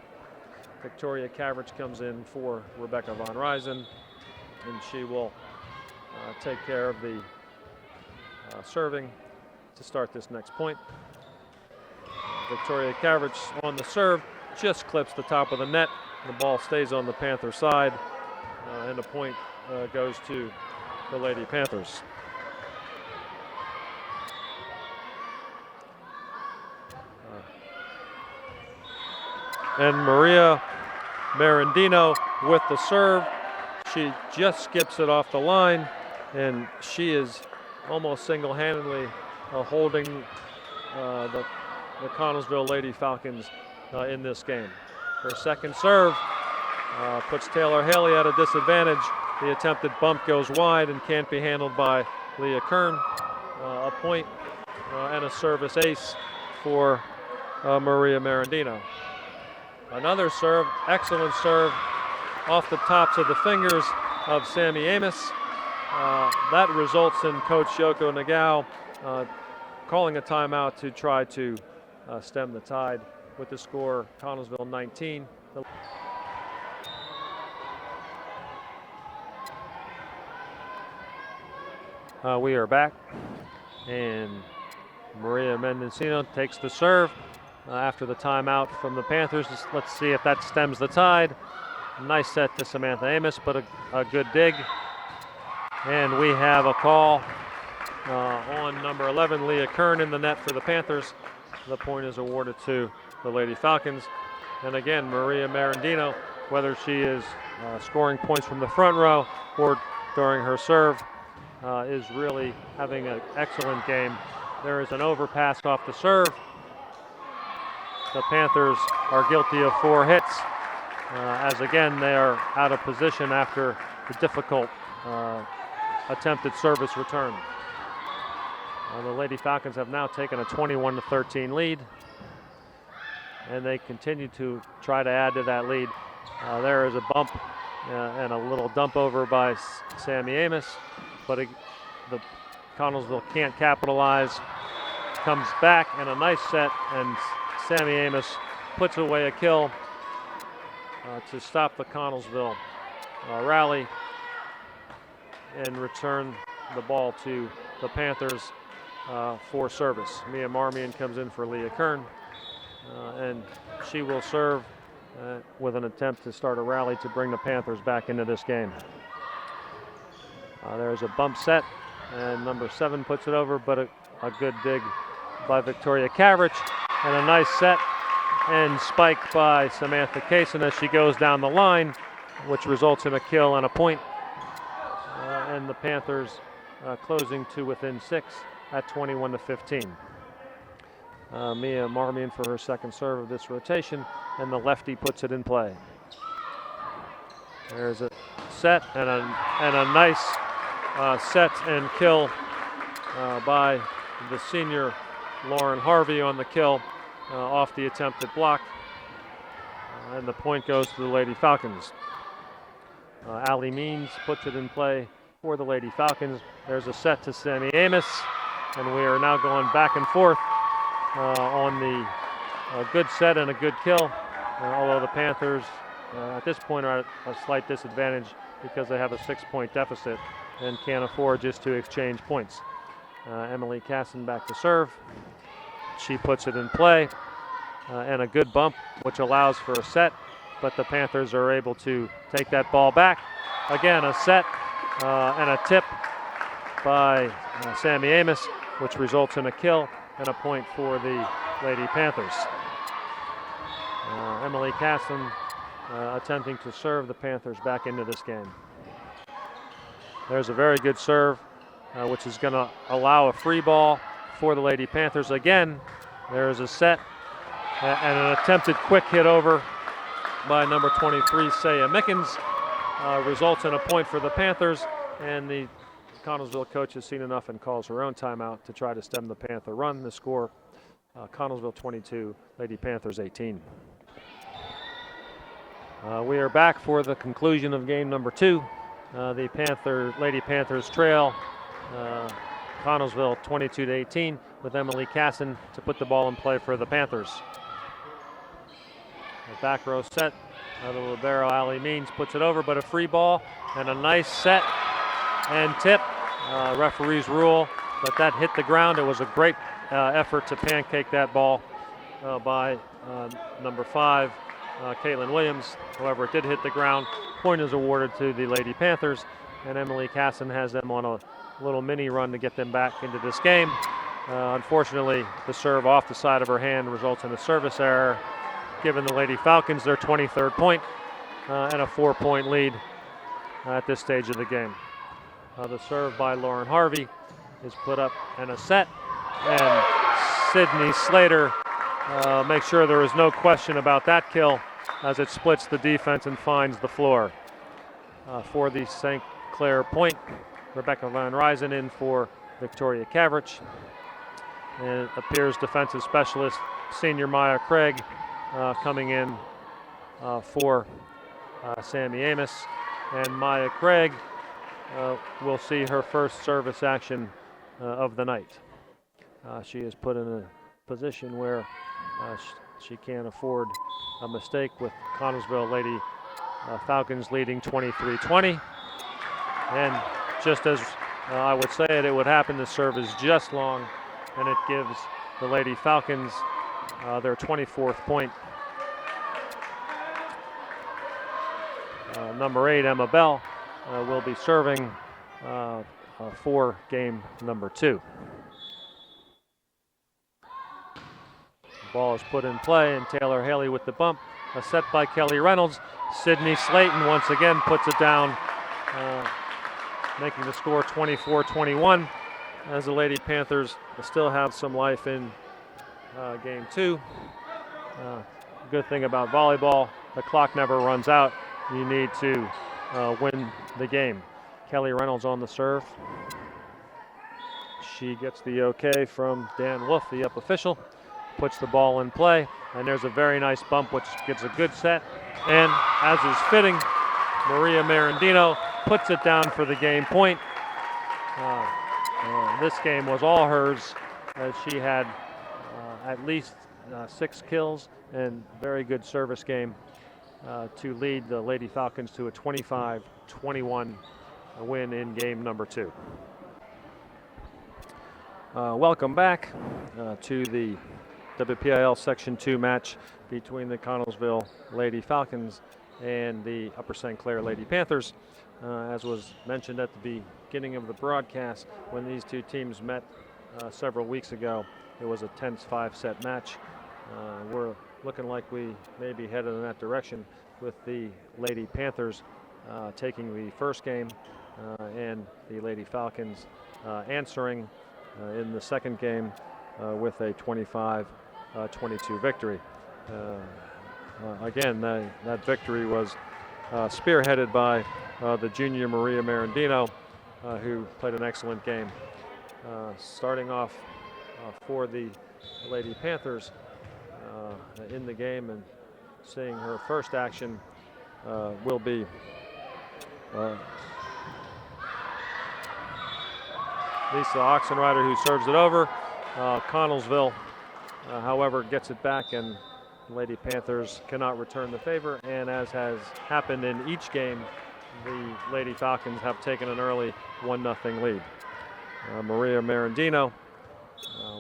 Victoria Cavrich comes in for Rebecca Von Ryzen, and she will take care of the serving to start this next point. Victoria Cavrich on the serve just clips the top of the net. The ball stays on the Panther side, and the point goes to the Lady Panthers. And Maria Marandino with the serve. She just skips it off the line, and she is almost single-handedly holding the Connellsville Lady Falcons in this game. Her second serve puts Taylor Haley at a disadvantage. The attempted bump goes wide and can't be handled by Leah Kern. A point and a service ace for Maria Marandino. Another serve, excellent serve, off the tops of the fingers of Sammy Amos. That results in Coach Yoko Nagao calling a timeout to try to stem the tide with the score Connellsville 19. We are back, and Maria Mendocino takes the serve after the timeout from the Panthers. Let's see if that stems the tide. Nice set to Samantha Amos, but a good dig. And we have a call on number 11, Leah Kern, in the net for the Panthers. The point is awarded to the Lady Falcons. And again, Maria Marandino, whether she is scoring points from the front row or during her serve, is really having an excellent game. There is an overpass off the serve. The Panthers are guilty of 4 hits, as again they are out of position after the difficult attempted service return. The Lady Falcons have now taken a 21-13 lead, and they continue to try to add to that lead. There is a bump and a little dump over by Sammy Amos, but the Connellsville can't capitalize. Comes back and a nice set, and Sammy Amos puts away a kill to stop the Connellsville rally and return the ball to the Panthers. for service. Mia Marmion comes in for Leah Kern, and she will serve with an attempt to start a rally to bring the Panthers back into this game. There's a bump set, and number 7 puts it over, but a good dig by Victoria Cavrich, and a nice set and spike by Samantha Kaysen as she goes down the line, which results in a kill and a point. And the Panthers closing to within 6 at 21-15. Mia Marmion for her second serve of this rotation, and the lefty puts it in play. There's a set and a nice set and kill by the senior Lauren Harvey on the kill off the attempted block. And the point goes to the Lady Falcons. Allie Means puts it in play for the Lady Falcons. There's a set to Sammy Amos, and we are now going back and forth on the good set and a good kill, although the Panthers at this point are at a slight disadvantage because they have a 6-point deficit and can't afford just to exchange points. Emily Casson back to serve. She puts it in play, and a good bump, which allows for a set, but the Panthers are able to take that ball back. Again, a set and a tip by Sammy Amos, which results in a kill and a point for the Lady Panthers. Emily Casson attempting to serve the Panthers back into this game. There's a very good serve, which is going to allow a free ball for the Lady Panthers. Again, there is a set and an attempted quick hit over by number 23, Saya Mickens, results in a point for the Panthers, and the Connellsville coach has seen enough and calls her own timeout to try to stem the Panther run. The score, Connellsville 22, Lady Panthers 18. We are back for the conclusion of game number 2. The Lady Panthers trail Connellsville 22-18 with Emily Casson to put the ball in play for the Panthers. The back row set, the libero Allie Means puts it over, but a free ball and a nice set and tip. Referees rule, but that hit the ground. It was a great effort to pancake that ball by number 5, Caitlin Williams. However, it did hit the ground. Point is awarded to the Lady Panthers, and Emily Casson has them on a little mini run to get them back into this game. Unfortunately, the serve off the side of her hand results in a service error, giving the Lady Falcons their 23rd point and a 4-point lead at this stage of the game. The serve by Lauren Harvey is put up and a set, and Sydney Slater makes sure there is no question about that kill as it splits the defense and finds the floor. For the St. Clair point, Rebecca Van Ryzen in for Victoria Cavrich. And it appears defensive specialist senior Maya Craig coming in for Sammy Amos. And Maya Craig will see her first service action of the night. She is put in a position where she can't afford a mistake with Connellsville Lady Falcons leading 23-20. And just as I would say it would happen, the serve is just long, and it gives the Lady Falcons their 24th point. Number 8, Emma Bell, will be serving for game number 2. The ball is put in play, and Taylor Haley with the bump. A set by Kelly Reynolds. Sydney Slayton once again puts it down, making the score 24-21 as the Lady Panthers still have some life in game 2. Good thing about volleyball, the clock never runs out. You need to win the game. Kelly Reynolds on the serve. She gets the okay from Dan Wolf, the up official, puts the ball in play, and there's a very nice bump which gets a good set, and as is fitting, Maria Marandino puts it down for the game point. This game was all hers as she had at least 6 kills and very good service game to lead the Lady Falcons to a 25-21 win in game number 2. Welcome back to the WPIL Section 2 match between the Connellsville Lady Falcons and the Upper St. Clair Lady Panthers. As was mentioned at the beginning of the broadcast, when these two teams met several weeks ago, it was a tense 5-set match. We're looking like we may be headed in that direction with the Lady Panthers taking the first game and the Lady Falcons answering in the second game with a 25-22 victory. Again, that victory was spearheaded by the junior Maria Marandino, who played an excellent game. Starting off for the Lady Panthers in the game and seeing her first action will be Lisa Oxenrider, who serves it over. Connellsville, however, gets it back, and Lady Panthers cannot return the favor. And as has happened in each game, the Lady Falcons have taken an early 1-0 lead. Maria Marandino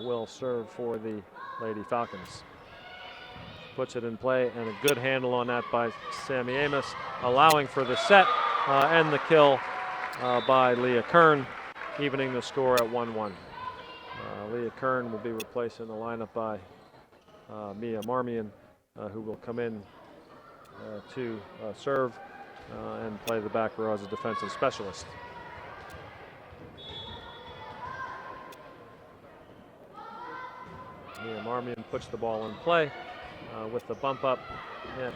will serve for the Lady Falcons. Puts it in play, and a good handle on that by Sammy Amos, allowing for the set and the kill by Leah Kern, evening the score at 1-1. Leah Kern will be replaced in the lineup by Mia Marmion, who will come in to serve and play the back row as a defensive specialist. Mia Marmion puts the ball in play with the bump up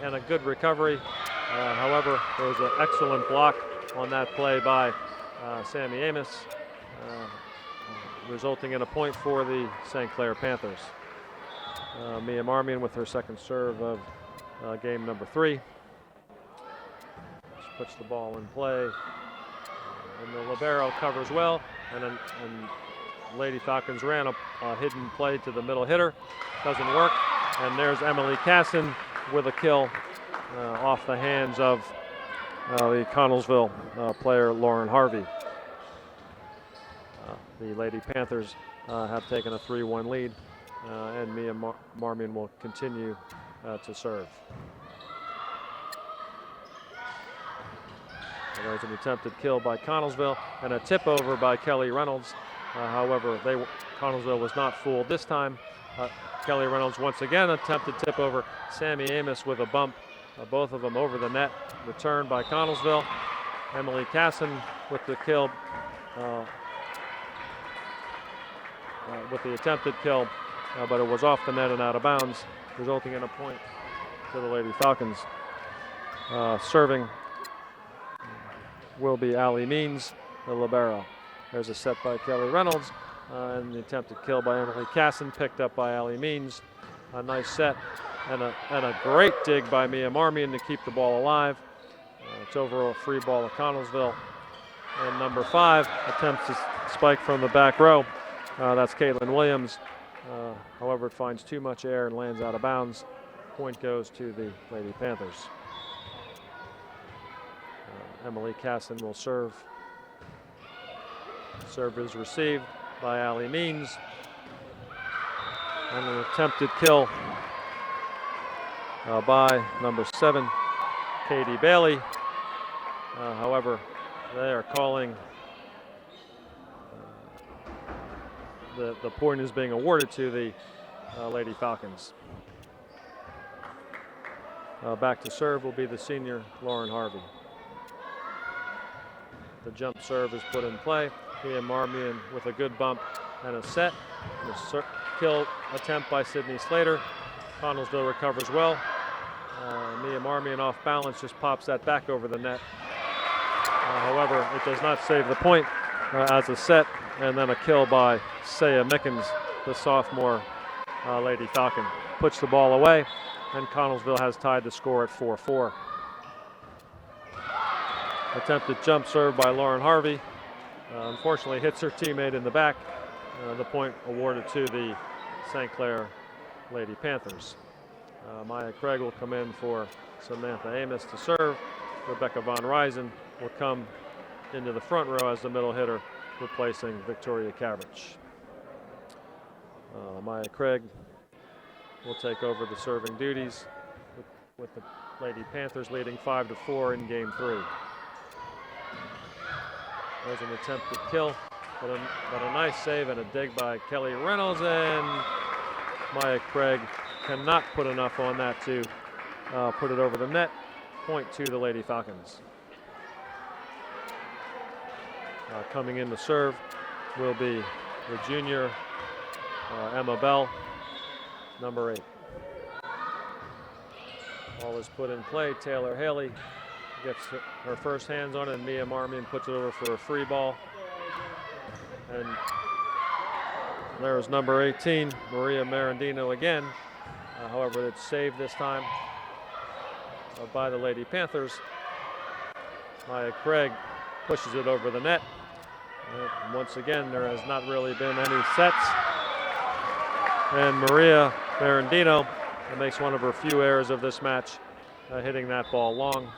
and a good recovery. However, there was an excellent block on that play by Sammy Amos, resulting in a point for the St. Clair Panthers. Mia Marmion with her second serve of game number 3. She puts the ball in play, and the libero covers well, and Lady Falcons ran a hidden play to the middle hitter. Doesn't work, and there's Emily Casson with a kill off the hands of the Connellsville player Lauren Harvey. The Lady Panthers have taken a 3-1 lead, and Mia Marmion will continue to serve. And there's an attempted kill by Connellsville and a tip over by Kelly Reynolds. However, Connellsville was not fooled this time. Kelly Reynolds once again attempted tip over. Sammy Amos with a bump, both of them over the net. Returned by Connellsville. Emily Casson with the kill, with the attempted kill, but it was off the net and out of bounds, resulting in a point to the Lady Falcons. Serving will be Allie Means, the libero. There's a set by Kelly Reynolds, and the attempted kill by Emily Casson, picked up by Allie Means. A nice set and a great dig by Mia Marmion to keep the ball alive. It's over a free ball of Connellsville. And number 5 attempts to spike from the back row. That's Caitlin Williams. However, it finds too much air and lands out of bounds. Point goes to the Lady Panthers. Emily Casson will serve. Serve is received by Allie Means. And an attempted kill by number 7, Katie Bailey. However, they are calling the point is being awarded to the Lady Falcons. Back to serve will be the senior Lauren Harvey. The jump serve is put in play. Mia Marmion with a good bump and a set. The kill attempt by Sydney Slater. Connellsville recovers well. Mia Marmion off balance just pops that back over the net. However, it does not save the point as a set, and then a kill by Saya Mickens, the sophomore Lady Falcon. Puts the ball away, and Connellsville has tied the score at 4-4. Attempted jump serve by Lauren Harvey. Unfortunately hits her teammate in the back. The point awarded to the St. Clair Lady Panthers. Maya Craig will come in for Samantha Amos to serve. Rebecca Von Ryzen will come into the front row as the middle hitter, replacing Victoria Cabbage. Maya Craig will take over the serving duties with the Lady Panthers leading 5-4 in game 3. There's an attempted kill, but a nice save and a dig by Kelly Reynolds, and Maya Craig cannot put enough on that to put it over the net. Point to the Lady Falcons. Coming in to serve will be the junior Emma Bell, number 8. Ball is put in play. Taylor Haley gets her first hands on it, and Mia Marmion puts it over for a free ball. And there's number 18, Maria Marandino again. However, it's saved this time by the Lady Panthers. Maya Craig pushes it over the net. And once again, there has not really been any sets. And Maria Marandino makes one of her few errors of this match, hitting that ball long.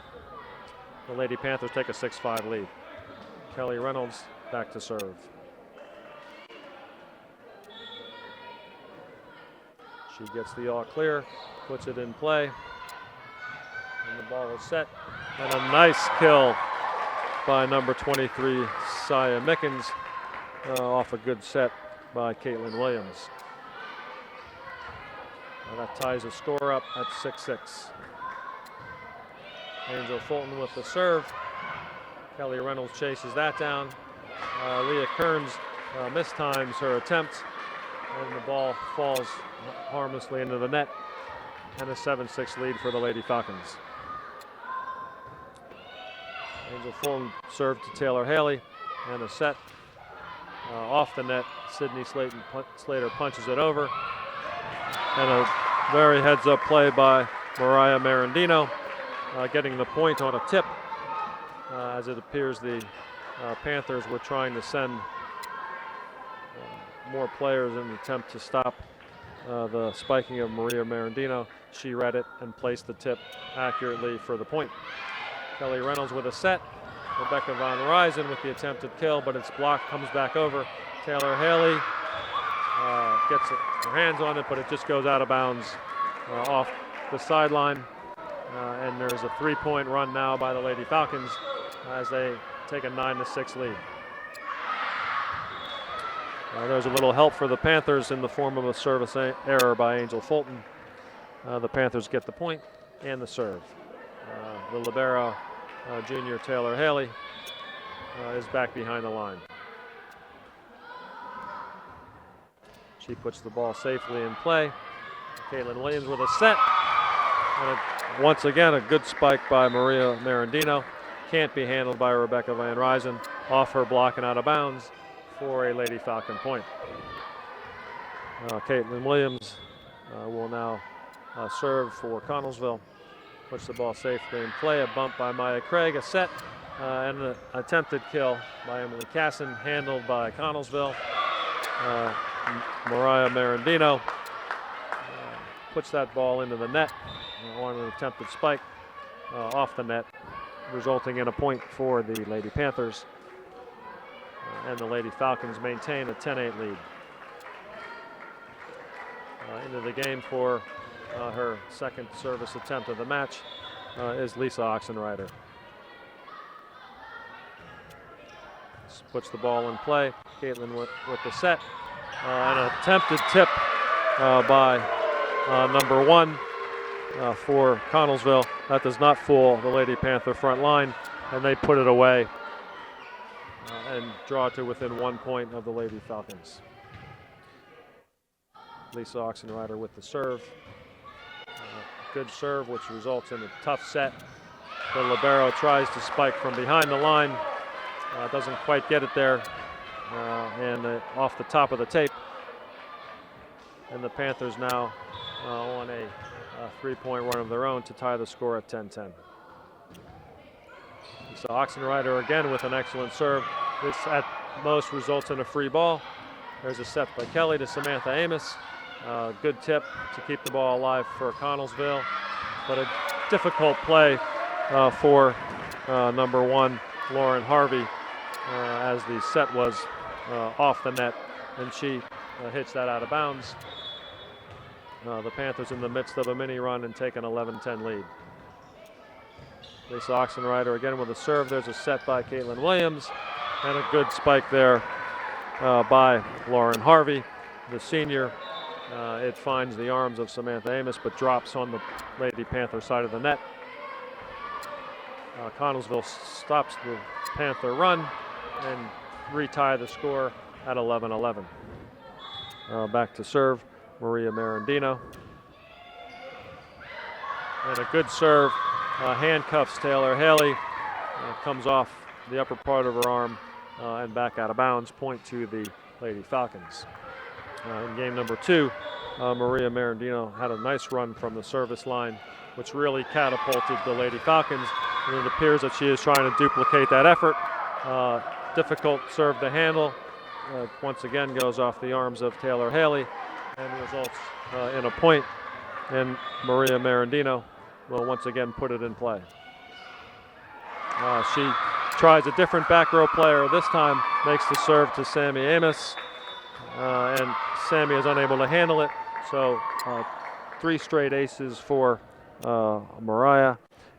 The Lady Panthers take a 6-5 lead. Kelly Reynolds back to serve. She gets the all clear, puts it in play, and the ball is set. And a nice kill by number 23, Saya Mickens, off a good set by Caitlin Williams. That ties the score up at 6-6. Angel Fulton with the serve. Kelly Reynolds chases that down. Leah Kearns mistimes her attempt, and the ball falls harmlessly into the net, and a 7-6 lead for the Lady Falcons. Angel Fulton served to Taylor Haley, and a set off the net. Sydney Slater punches it over, and a very heads-up play by Mariah Marandino, getting the point on a tip, as it appears the Panthers were trying to send more players in an attempt to stop the spiking of Maria Marandino. She read it and placed the tip accurately for the point. Kelly Reynolds with a set. Rebecca Von Risen with the attempted kill, but it's blocked, comes back over. Taylor Haley gets her hands on it, but it just goes out of bounds off the sideline. And there's a 3-point run now by the Lady Falcons as they take a 9-6 lead. There's a little help for the Panthers in the form of a service error by Angel Fulton. The Panthers get the point and the serve. The libero, junior Taylor Haley, is back behind the line. She puts the ball safely in play. Caitlin Williams with a set. And once again, a good spike by Maria Marandino. Can't be handled by Rebecca Van Risen. Off her block and out of bounds for a Lady Falcon point. Caitlin Williams will now serve for Connellsville. Puts the ball safely in play. A bump by Maya Craig, a set, and an attempted kill by Emily Casson, handled by Connellsville. Mariah Marandino puts that ball into the net on an attempted spike off the net, resulting in a point for the Lady Panthers. And the Lady Falcons maintain a 10-8 lead. Into the game for her second service attempt of the match is Lisa Oxenrider. Puts the ball in play. Caitlin with the set. An attempted tip by number 1 for Connellsville. That does not fool the Lady Panther front line, and they put it away and draw to within 1 point of the Lady Falcons. Lisa Oxenrider with the serve. Good serve, which results in a tough set. The libero tries to spike from behind the line. Doesn't quite get it there. And off the top of the tape. And the Panthers now on a 3-point run of their own to tie the score at 10-10. So Oxenrider again with an excellent serve. This at most results in a free ball. There's a set by Kelly to Samantha Amos. Good tip to keep the ball alive for Connellsville, but a difficult play for number 1, Lauren Harvey, as the set was off the net, and she hits that out of bounds. The Panthers in the midst of a mini run and take an 11-10 lead. Lisa Oxenreiter again with a serve. There's a set by Caitlin Williams and a good spike there by Lauren Harvey, the senior. It finds the arms of Samantha Amos but drops on the Lady Panther side of the net. Connellsville stops the Panther run and retie the score at 11-11. Back to serve, Maria Marandino. And a good serve, handcuffs Taylor Haley, comes off the upper part of her arm and back out of bounds, point to the Lady Falcons. In game number 2, Maria Marandino had a nice run from the service line, which really catapulted the Lady Falcons, and it appears that she is trying to duplicate that effort. Difficult serve to handle. Once again goes off the arms of Taylor Haley and results in a point, and Maria Marandino will once again put it in play. She tries a different back row player. This time makes the serve to Sammy Amos, and Sammy is unable to handle it. So 3 straight aces for Mariah,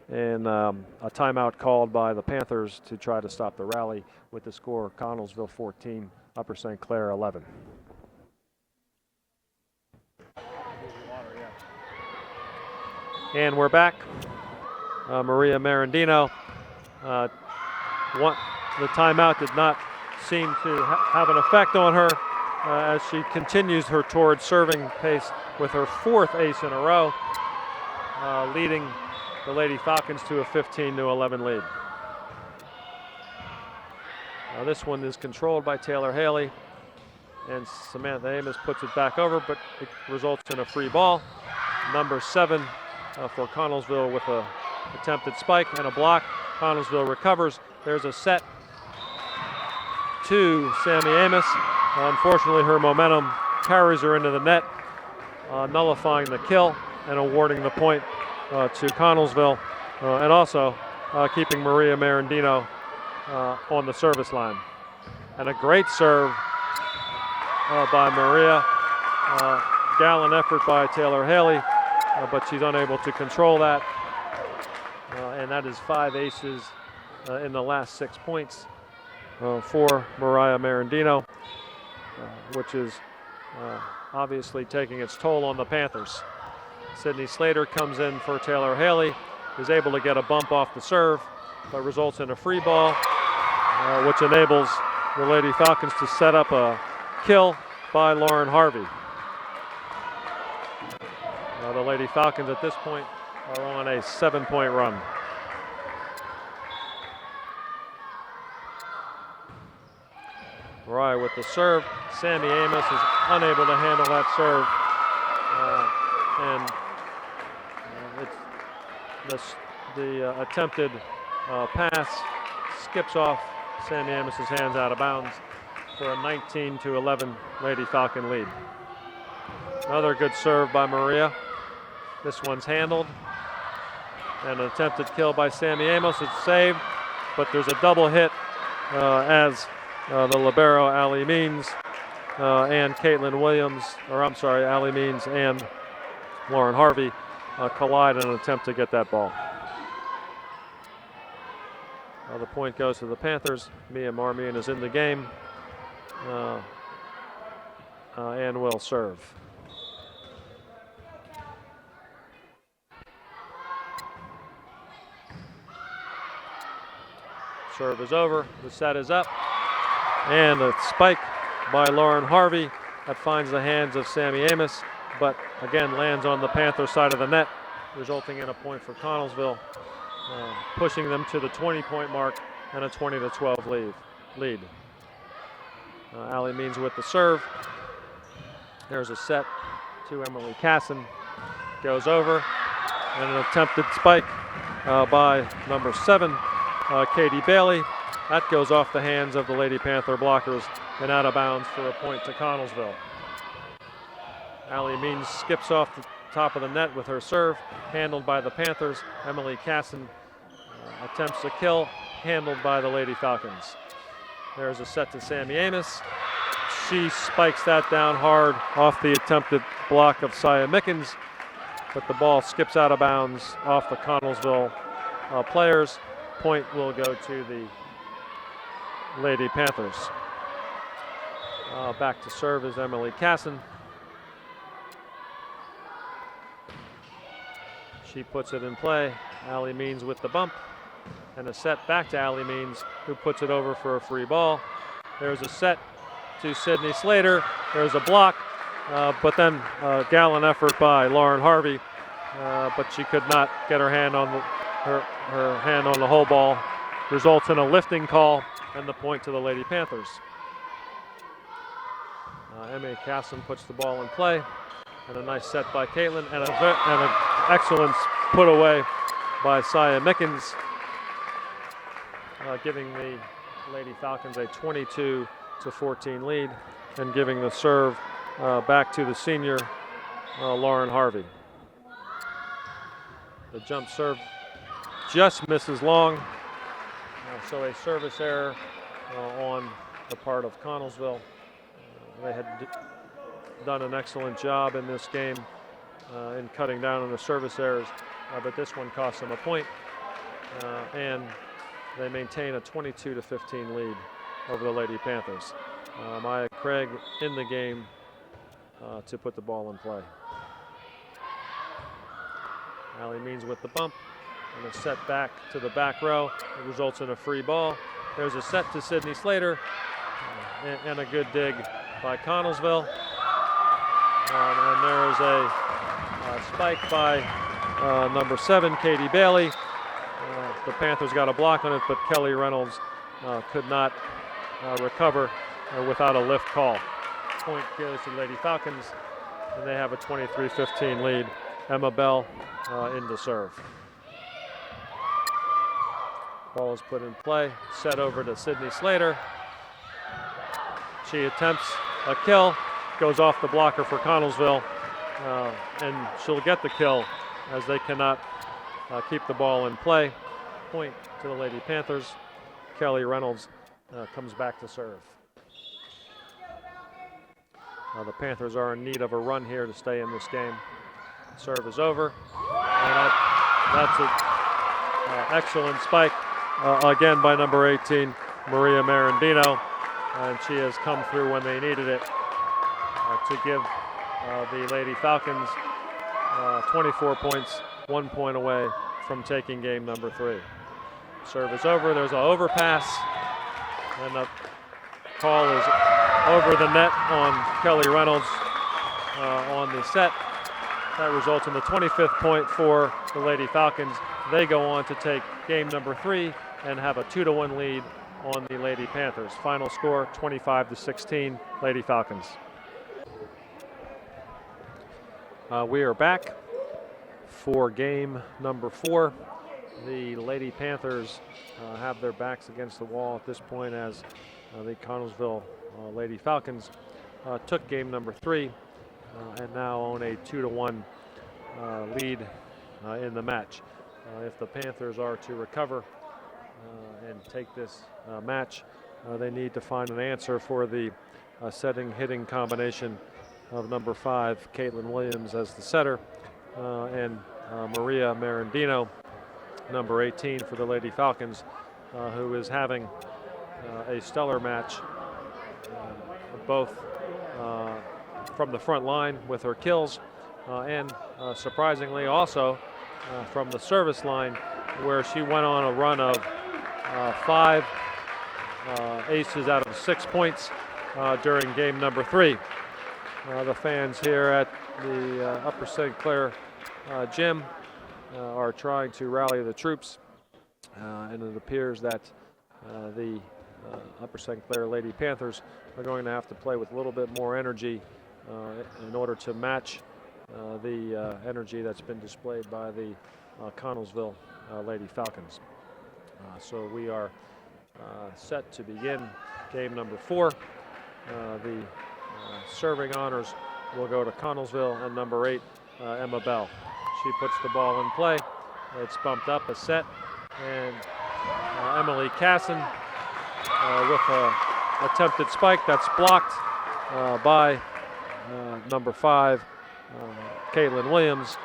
and a timeout called by the Panthers to try to stop the rally with the score Connellsville 14, Upper St. Clair 11. And we're back. Maria Marandino. The timeout did not seem to have an effect on her as she continues her torrid serving pace with her 4th ace in a row, leading the Lady Falcons to a 15-11 lead. This one is controlled by Taylor Haley, and Samantha Amos puts it back over, but it results in a free ball. Number 7 for Connellsville with a attempted spike and a block. Connellsville recovers. There's a set to Sammy Amos. Unfortunately, her momentum carries her into the net, nullifying the kill and awarding the point to Connellsville, and also keeping Maria Marandino on the service line. And a great serve by Maria. Gallant effort by Taylor Haley, but she's unable to control that. And that is 5 aces in the last 6 points for Maria Marandino, which is obviously taking its toll on the Panthers. Sydney Slater comes in for Taylor Haley, is able to get a bump off the serve, but results in a free ball, which enables the Lady Falcons to set up a kill by Lauren Harvey. The Lady Falcons at this point are on a 7-point run. Mariah with the serve. Sammy Amos is unable to handle that serve. The attempted pass skips off Sammy Amos's hands out of bounds for a 19-11 Lady Falcon lead. Another good serve by Maria. This one's handled. And an attempted kill by Sammy Amos. It's saved, but there's a double hit as the libero Ali Means and Caitlin Williams, Ali Means and Lauren Harvey collide in an attempt to get that ball. The point goes to the Panthers. Mia Marmion is in the game and will serve. Serve is over, the set is up, and a spike by Lauren Harvey that finds the hands of Sammy Amos, but again lands on the Panther side of the net, resulting in a point for Connellsville, pushing them to the 20-point mark and a 20-12 lead. Ali Means with the serve. There's a set to Emily Casson, goes over, and an attempted spike by number 7. Katie Bailey. That goes off the hands of the Lady Panther blockers and out of bounds for a point to Connellsville. Ali Means skips off the top of the net with her serve, handled by the Panthers. Emily Casson attempts a kill, handled by the Lady Falcons. There's a set to Sammy Amos. she spikes that down hard off the attempted block of Saya Mickens, but the ball skips out of bounds off the Connellsville players. Point will go to the Lady Panthers. Back to serve is Emily Casson. She puts it in play. Allie Means with the bump. And a set back to Allie Means, who puts it over for a free ball. There's a set to Sydney Slater. There's a block, but then a gallant effort by Lauren Harvey, but she could not get her hand on the whole ball. Results in a lifting call and the point to the Lady Panthers. Emma Casson puts the ball in play, and a nice set by Caitlin, and an excellent put away by Saya Mickens, giving the Lady Falcons a 22-14 lead, and giving the serve back to the senior Lauren Harvey. The jump serve just misses long, so a service error on the part of Connellsville. They had done an excellent job in this game in cutting down on the service errors, but this one cost them a point, and they maintain a 22-15 lead over the Lady Panthers. Maya Craig in the game to put the ball in play. Allie Means with the bump and a set back to the back row. It results in a free ball. There's a set to Sydney Slater and a good dig by Connellsville. And there is a spike by number 7, Katie Bailey. The Panthers got a block on it, but Kelly Reynolds could not recover without a lift call. Point goes to Lady Falcons, and they have a 23-15 lead. Emma Bell into serve. Ball is put in play, set over to Sydney Slater. She attempts a kill, goes off the blocker for Connellsville, and she'll get the kill as they cannot keep the ball in play. Point to the Lady Panthers. Kelly Reynolds comes back to serve. The Panthers are in need of a run here to stay in this game. Serve is over, and that's an excellent spike again by number 18, Maria Marandino, and she has come through when they needed it to give the Lady Falcons 24 points, 1 point away from taking game number 3. Serve is over. There's an overpass, and the call is over the net on Kelly Reynolds on the set. That results in the 25th point for the Lady Falcons. They go on to take game number 3 and have a 2-1 lead on the Lady Panthers. Final score 25-16, Lady Falcons. We are back for game number 4. The Lady Panthers have their backs against the wall at this point as the Connellsville Lady Falcons took game number 3 and now own a 2-1 lead in the match. If the Panthers are to recover and take this match, they need to find an answer for the setting-hitting combination of number 5, Caitlin Williams as the setter, and Maria Marandino, number 18 for the Lady Falcons, who is having a stellar match, both from the front line with her kills and surprisingly also from the service line, where she went on a run of 5 aces out of 6 points during game number 3. The fans here at the Upper St. Clair gym are trying to rally the troops, and it appears that the Upper St. Clair Lady Panthers are going to have to play with a little bit more energy in order to match the energy that's been displayed by the Connellsville Lady Falcons. So we are set to begin game number 4. The serving honors will go to Connellsville and number 8, Emma Bell. She puts the ball in play. It's bumped up a set, and Emily Casson with an attempted spike that's blocked, by number 5, Caitlin Williams,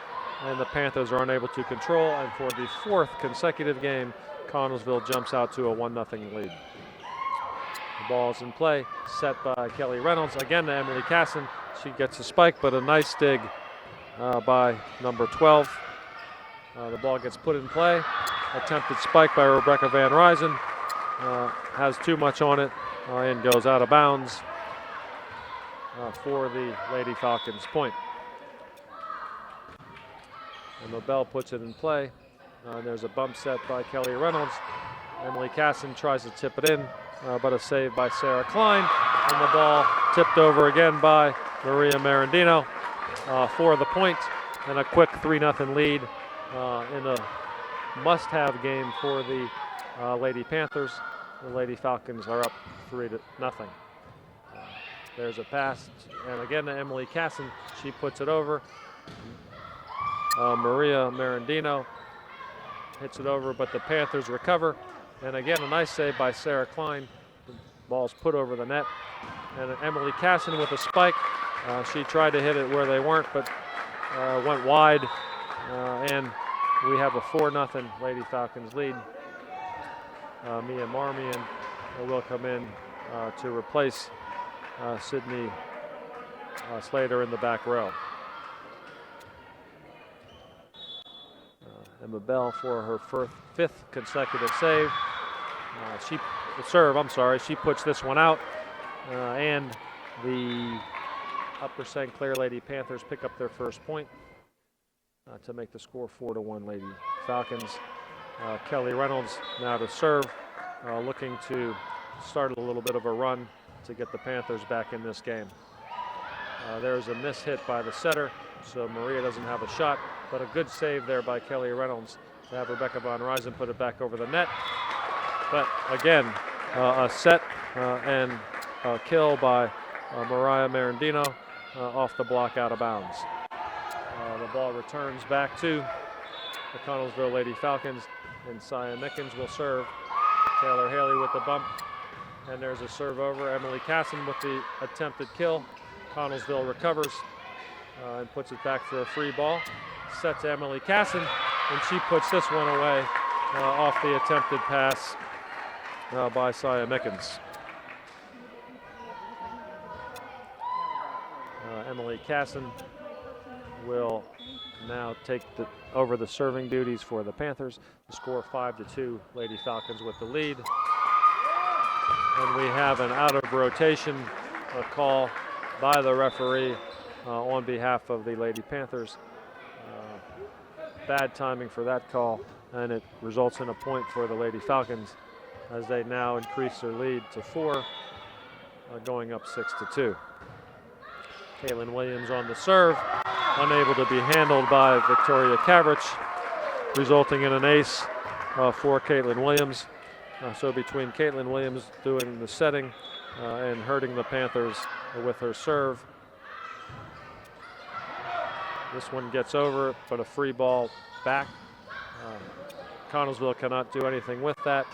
and the Panthers are unable to control, and for the 4th consecutive game, Connellsville jumps out to a 1-0 lead. The ball's in play, set by Kelly Reynolds, again to Emily Casson. She gets a spike, but a nice dig by number 12. The ball gets put in play, attempted spike by Rebecca Van Ryzen, has too much on it, and goes out of bounds for the Lady Falcons point. And LaBelle puts it in play. There's a bump set by Kelly Reynolds. Emily Casson tries to tip it in, but a save by Sarah Klein. And the ball tipped over again by Maria Marandino for the point. And a quick 3-0 lead in a must-have game for the Lady Panthers. The Lady Falcons are up 3-0. There's a pass, and again to Emily Casson. She puts it over. Maria Marandino hits it over, but the Panthers recover. And again, a nice save by Sarah Klein. The ball's put over the net. And Emily Casson with a spike. She tried to hit it where they weren't, but went wide. And we have a 4-0 Lady Falcons lead. Mia Marmion will come in to replace Sydney Slater in the back row. Emma Bell for her 5th consecutive save. She puts this one out, and the Upper St. Clair Lady Panthers pick up their first point to make the score 4-1 Lady Falcons. Kelly Reynolds now to serve, looking to start a little bit of a run to get the Panthers back in this game. There's a miss hit by the setter, so Maria doesn't have a shot, but a good save there by Kelly Reynolds to have Rebecca Von Ryzen put it back over the net. But again, a set and a kill by Maria Marandino off the block out of bounds. The ball returns back to the Connellsville Lady Falcons, and Sia Mickens will serve. Taylor Haley with the bump, and there's a serve over. Emily Casson with the attempted kill. Connellsville recovers and puts it back for a free ball. Set to Emily Casson, and she puts this one away off the attempted pass by Sia Mickens. Emily Casson will now take over the serving duties for the Panthers. The score 5-2, Lady Falcons with the lead. And we have an out of rotation call by the referee on behalf of the Lady Panthers. Bad timing for that call, and it results in a point for the Lady Falcons as they now increase their lead to 4, going up 6-2. Caitlin Williams on the serve, unable to be handled by Victoria Cavrich, resulting in an ace for Caitlin Williams. So between Caitlin Williams doing the setting and hurting the Panthers with her serve, this one gets over, but a free ball back. Connellsville cannot do anything with that.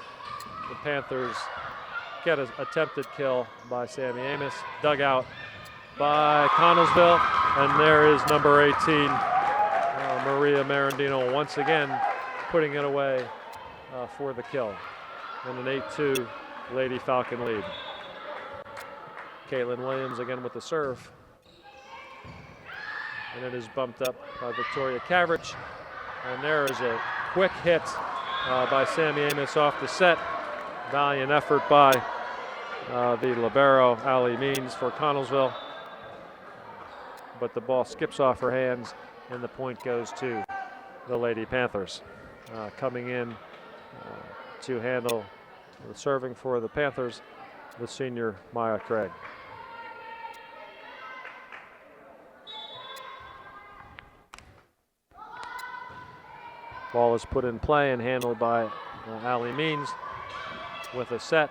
The Panthers get an attempted kill by Sammy Amos, dug out by Connellsville, and there is number 18, Maria Marandino, once again putting it away for the kill. And an 8-2 Lady Falcon lead. Caitlin Williams again with the serve. And it is bumped up by Victoria Cavrich. And there is a quick hit by Sammy Amos off the set. Valiant effort by the libero, Allie Means, for Connellsville. But the ball skips off her hands, and the point goes to the Lady Panthers. Coming in to handle the serving for the Panthers, the senior Maya Craig. Ball is put in play and handled by Allie Means with a set.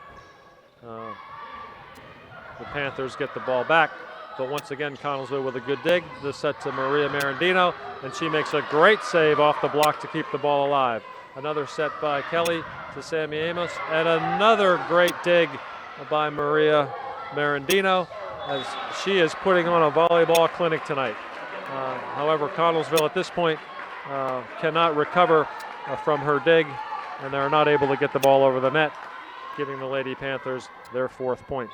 The Panthers get the ball back, but once again Connellsville with a good dig. The set to Maria Marandino, and she makes a great save off the block to keep the ball alive. Another set by Kelly to Sammy Amos, and another great dig by Maria Marandino, as she is putting on a volleyball clinic tonight. However, Connellsville at this point cannot recover from her dig, and they're not able to get the ball over the net, giving the Lady Panthers their 4th point.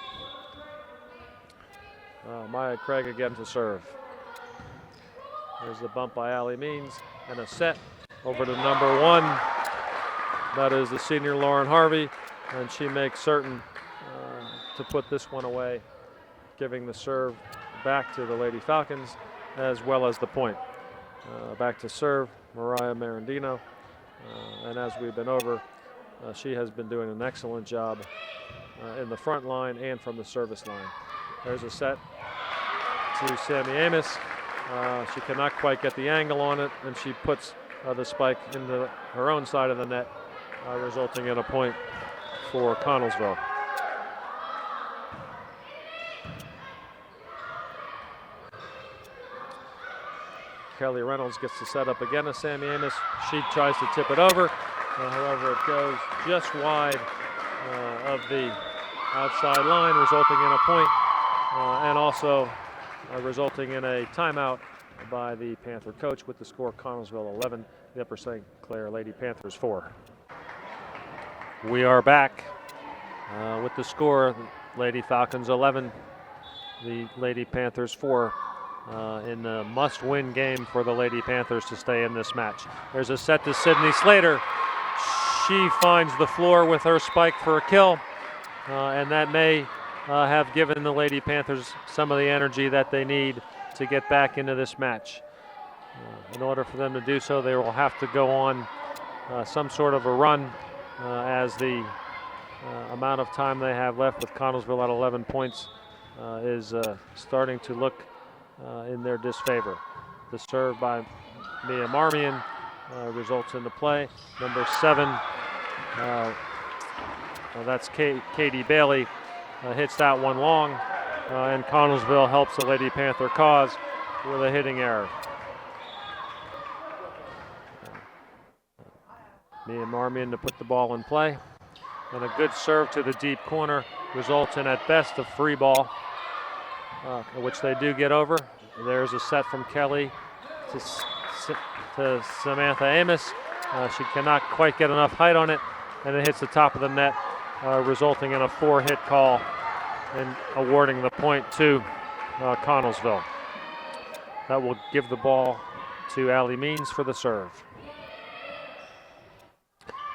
Maya Craig again to serve. There's the bump by Allie Means, and a set over to number 1. That is the senior Lauren Harvey, and she makes certain to put this one away, giving the serve back to the Lady Falcons as well as the point. Back to serve, Mariah Marandino, and as we've been over, she has been doing an excellent job in the front line and from the service line. There's a set to Sammy Amos. She cannot quite get the angle on it, and she puts the spike into her own side of the net, resulting in a point for Connellsville. Kelly Reynolds gets to set up again as Sammy Amos. She tries to tip it over. However, it goes just wide of the outside line, resulting in a point, and also resulting in a timeout by the Panther coach, with the score Connellsville 11, the Upper St. Clair Lady Panthers 4. We are back with the score, Lady Falcons 11, the Lady Panthers 4. In a must-win game for the Lady Panthers to stay in this match. There's a set to Sydney Slater. She finds the floor with her spike for a kill, and that may have given the Lady Panthers some of the energy that they need to get back into this match. In order for them to do so, they will have to go on some sort of a run, as the amount of time they have left with Connellsville at 11 points is starting to look in their disfavor. The serve by Mia Marmion results in the play. Number 7, that's Katie Bailey, hits that one long, and Connellsville helps the Lady Panther cause with a hitting error. Mia Marmion to put the ball in play, and a good serve to the deep corner results in at best a free ball, which they do get over. There's a set from Kelly to Samantha Amos. She cannot quite get enough height on it, and it hits the top of the net, resulting in a 4-hit call and awarding the point to Connellsville. That will give the ball to Allie Means for the serve.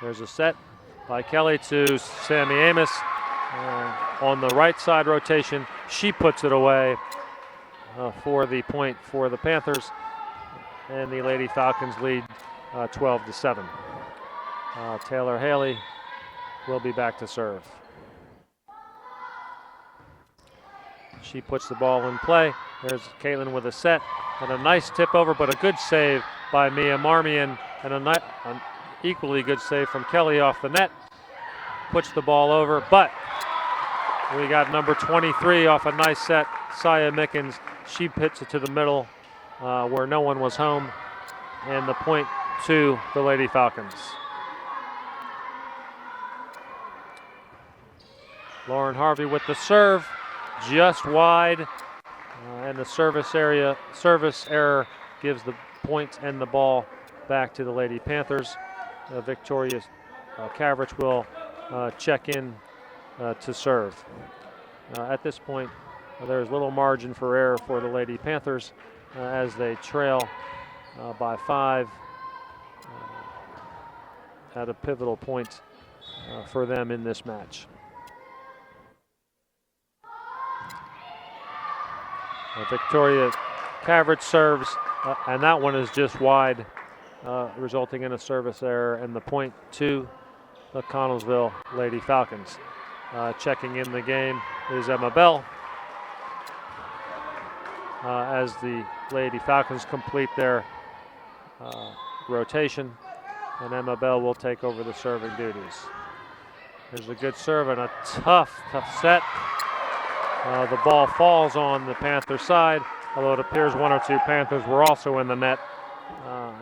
There's a set by Kelly to Sammy Amos. On the right side rotation, she puts it away for the point for the Panthers, and the Lady Falcons lead 12-7. Taylor Haley will be back to serve. She puts the ball in play. There's Caitlin with a set and a nice tip over, but a good save by Mia Marmion, and an equally good save from Kelly off the net. Puts the ball over, but we got number 23 off a nice set, Saya Mickens. She hits it to the middle where no one was home, and the point to the Lady Falcons. Lauren Harvey with the serve, just wide, and the service error gives the point and the ball back to the Lady Panthers. Victoria Cavrich will check in to serve. At this point, there's little margin for error for the Lady Panthers as they trail by 5 at a pivotal point for them in this match. Victoria Cavrich serves, and that one is just wide, resulting in a service error, and the point to the Connellsville Lady Falcons. Checking in the game is Emma Bell, as the Lady Falcons complete their rotation, and Emma Bell will take over the serving duties. There's a good serve and a tough set. The ball falls on the Panther side, although it appears 1 or 2 Panthers were also in the net,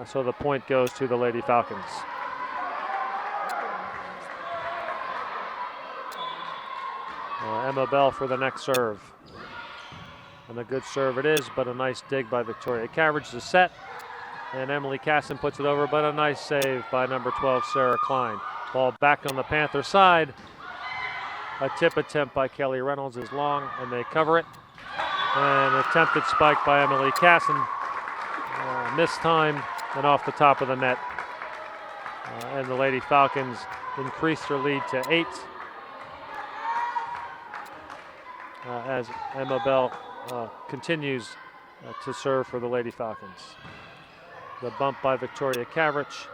so the point goes to the Lady Falcons. Emma Bell for the next serve. And a good serve it is, but a nice dig by Victoria Caveridge to set. And Emily Casson puts it over, but a nice save by number 12, Sarah Klein. Ball back on the Panther side. A tip attempt by Kelly Reynolds is long, and they cover it. And an attempted spike by Emily Casson. Mistimed and off the top of the net. And the Lady Falcons increased their lead to 8. As Emma Bell continues to serve for the Lady Falcons. The bump by Victoria Caveridge.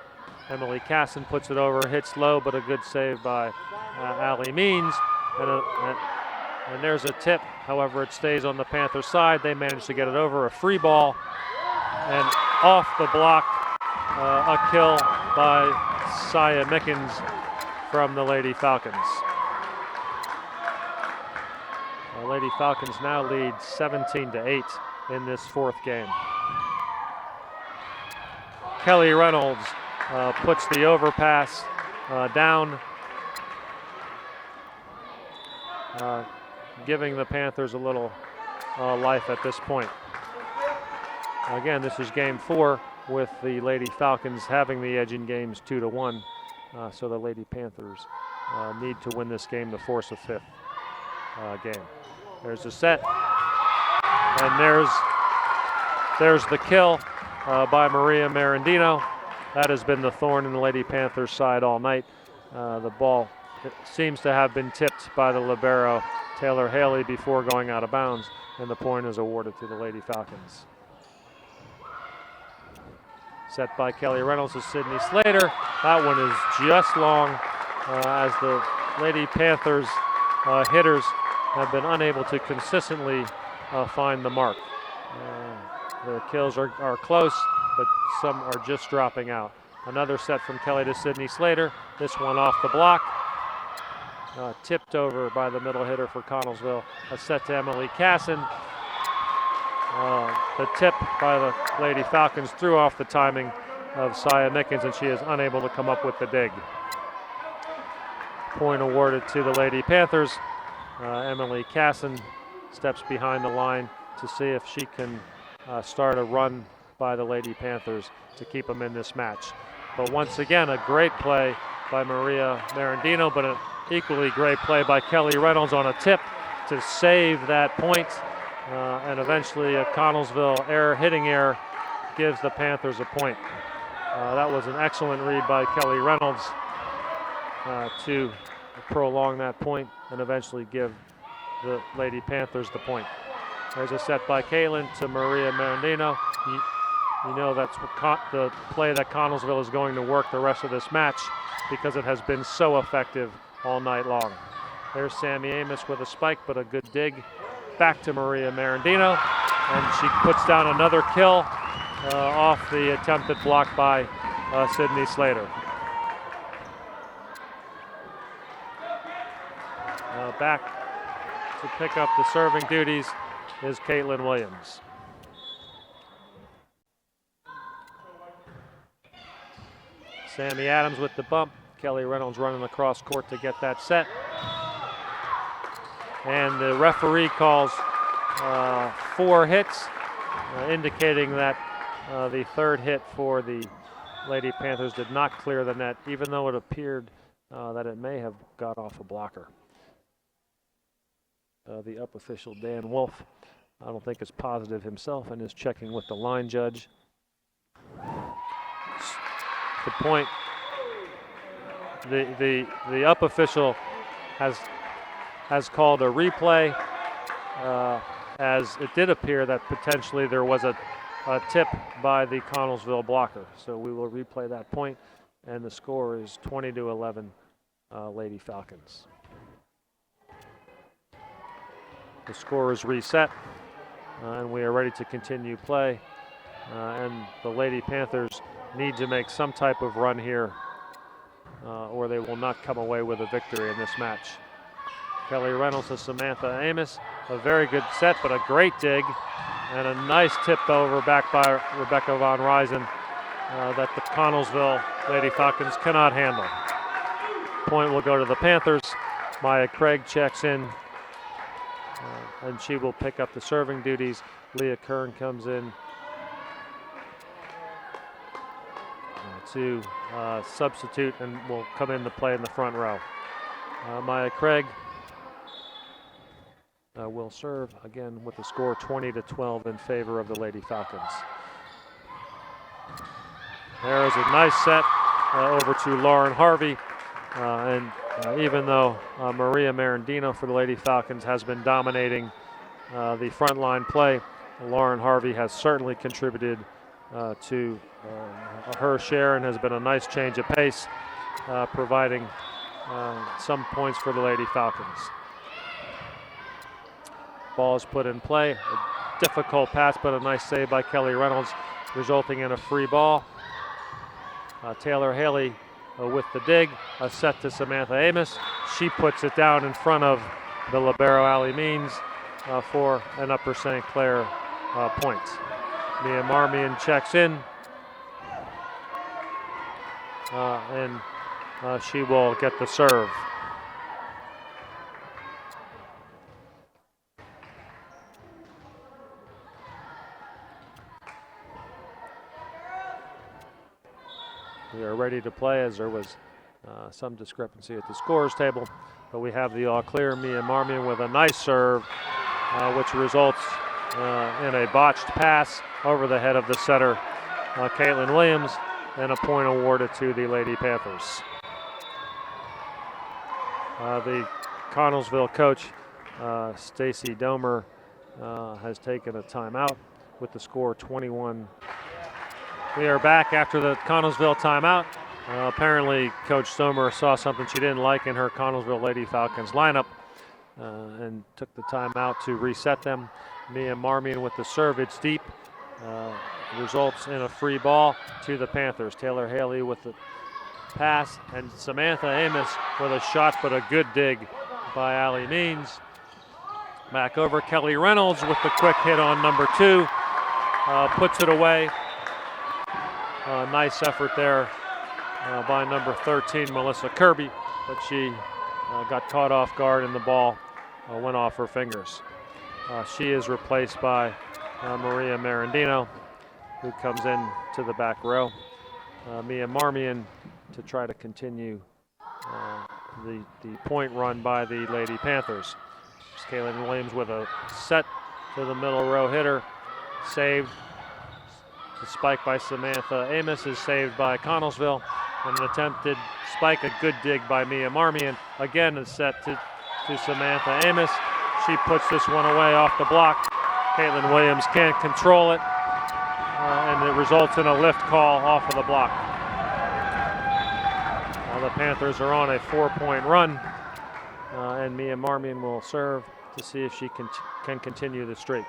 Emily Casson puts it over, hits low, but a good save by Allie Means. And there's a tip. However, it stays on the Panther side. They manage to get it over. A free ball. And off the block, a kill by Saya Mickens from the Lady Falcons. The Lady Falcons now lead 17-8 in this 4th game. Kelly Reynolds puts the overpass down, giving the Panthers a little life at this point. Again, this is game 4 with the Lady Falcons having the edge in games 2-1. So the Lady Panthers need to win this game to force a 5th game. There's the set, and there's the kill by Maria Marandino. That has been the thorn in the Lady Panthers side all night. The ball seems to have been tipped by the libero Taylor Haley before going out of bounds, and the point is awarded to the Lady Falcons. Set by Kelly Reynolds to Sydney Slater. That one is just long as the Lady Panthers hitters have been unable to consistently find the mark. The kills are close, but some are just dropping out. Another set from Kelly to Sydney Slater. This one off the block. Tipped over by the middle hitter for Connellsville. A set to Emily Casson. The tip by the Lady Falcons threw off the timing of Saya Mickens, and she is unable to come up with the dig. Point awarded to the Lady Panthers. Emily Casson steps behind the line to see if she can start a run by the Lady Panthers to keep them in this match. But once again, a great play by Maria Marandino, but an equally great play by Kelly Reynolds on a tip to save that point. And eventually a Connellsville hitting error gives the Panthers a point. That was an excellent read by Kelly Reynolds to prolong that point and eventually give the Lady Panthers the point. There's a set by Caitlin to Maria Marandino. You know that's the play that Connellsville is going to work the rest of this match because it has been so effective all night long. There's Sammy Amos with a spike, but a good dig. Back to Maria Marandino, and she puts down another kill off the attempted block by Sydney Slater. Back to pick up the serving duties is Caitlin Williams. Sammy Adams with the bump. Kelly Reynolds running across court to get that set. And the referee calls 4 hits, indicating that the 3rd hit for the Lady Panthers did not clear the net, even though it appeared that it may have got off a blocker. The up official, Dan Wolf, I don't think is positive himself and is checking with the line judge. The point, the up official has called a replay, as it did appear that potentially there was a tip by the Connellsville blocker. So we will replay that point, and the score is 20-11, Lady Falcons. The score is reset, and we are ready to continue play. And the Lady Panthers need to make some type of run here, or they will not come away with a victory in this match. Kelly Reynolds to Samantha Amos. A very good set, but a great dig. And a nice tip over back by Rebecca Von Ryzen that the Connellsville Lady Falcons cannot handle. Point will go to the Panthers. Maya Craig checks in and she will pick up the serving duties. Leah Kern comes in to substitute and will come in to play in the front row. Maya Craig will serve again with the score 20-12 in favor of the Lady Falcons. There is a nice set over to Lauren Harvey, and even though Maria Marandino for the Lady Falcons has been dominating the front line play, Lauren Harvey has certainly contributed to her share and has been a nice change of pace, providing some points for the Lady Falcons. Ball is put in play. A difficult pass, but a nice save by Kelly Reynolds, resulting in a free ball. Taylor Haley with the dig, a set to Samantha Amos. She puts it down in front of the libero Allie Means for an Upper St. Clair point. Mia Marmion checks in, and she will get the serve. We are ready to play, as there was some discrepancy at the scorers table, but we have the all clear. Mia Marmion with a nice serve, which results in a botched pass over the head of the setter, Caitlin Williams, and a point awarded to the Lady Panthers. The Connellsville coach, Stacy Domer, has taken a timeout with the score 21. We are back after the Connellsville timeout. Apparently, Coach Domer saw something she didn't like in her Connellsville Lady Falcons lineup and took the timeout to reset them. Mia Marmion with the serve, it's deep. Results in a free ball to the Panthers. Taylor Haley with the pass, and Samantha Amos with a shot, but a good dig by Allie Means. Back over, Kelly Reynolds with the quick hit on number 2. Puts it away. Nice effort there by number 13, Melissa Kirby, but she got caught off guard and the ball went off her fingers. She is replaced by Maria Marandino, who comes in to the back row. Mia Marmion to try to continue the point run by the Lady Panthers. Kaylin Williams with a set to the middle row hitter, saved. The spike by Samantha Amos is saved by Connellsville, and an attempted spike, a good dig by Mia Marmion. Again, a set to Samantha Amos. She puts this one away off the block. Caitlin Williams can't control it, and it results in a lift call off of the block. The Panthers are on a 4-point run, and Mia Marmion will serve to see if she can continue the streak.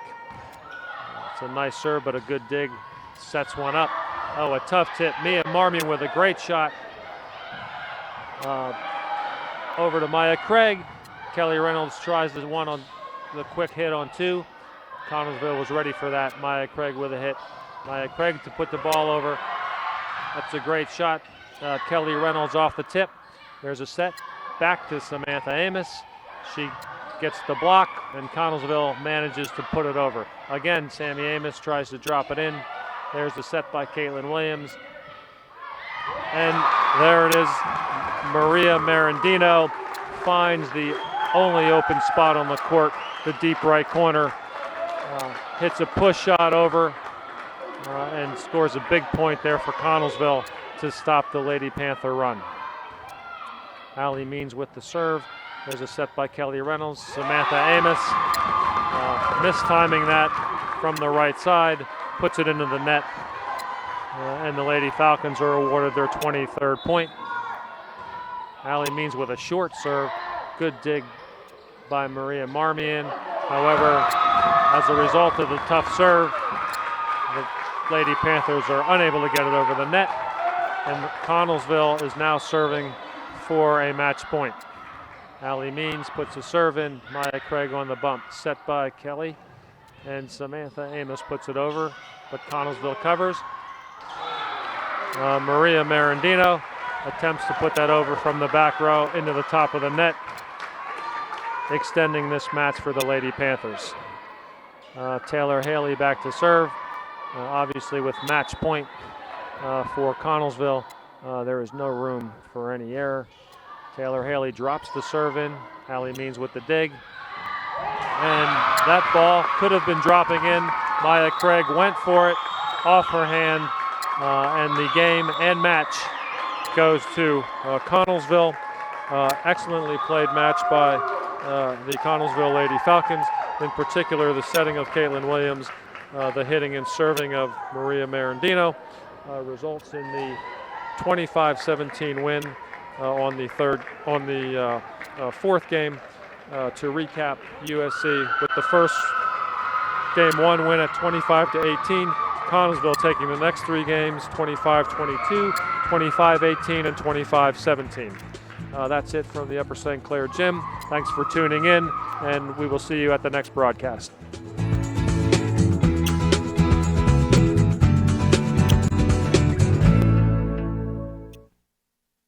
It's a nice serve, but a good dig. Sets one up. Oh, a tough tip. Mia Marmion with a great shot. Over to Maya Craig. Kelly Reynolds tries the one on the quick hit on 2. Connellsville was ready for that. Maya Craig with a hit. Maya Craig to put the ball over. That's a great shot. Kelly Reynolds off the tip. There's a set. Back to Samantha Amos. She gets the block, and Connellsville manages to put it over. Again, Sammy Amos tries to drop it in. There's the set by Caitlin Williams. And there it is. Maria Marandino finds the only open spot on the court, the deep right corner. Hits a push shot over and scores a big point there for Connellsville to stop the Lady Panther run. Allie Means with the serve. There's a set by Kelly Reynolds. Samantha Amos mistiming that from the right side. Puts it into the net, and the Lady Falcons are awarded their 23rd point. Allie Means with a short serve. Good dig by Maria Marmion. However, as a result of the tough serve, the Lady Panthers are unable to get it over the net, and Connellsville is now serving for a match point. Allie Means puts a serve in. Maya Craig on the bump. Set by Kelly. And Samantha Amos puts it over, but Connellsville covers. Maria Marandino attempts to put that over from the back row into the top of the net. extending this match for the Lady Panthers. Taylor Haley back to serve, obviously with match point for Connellsville. There is no room for any error. Taylor Haley drops the serve in. Haley means with the dig. And that ball could have been dropping in. Maya Craig went for it off her hand, and the game and match goes to Connellsville. Excellently played match by the Connellsville Lady Falcons, in particular the setting of Caitlin Williams, the hitting and serving of Maria Marandino, results in the 25-17 win on the fourth game. To recap, USC with the first game 1 win at 25-18. Connellsville taking the next 3 games, 25-22, 25-18, and 25-17. That's it from the Upper St. Clair Gym. Thanks for tuning in, and we will see you at the next broadcast.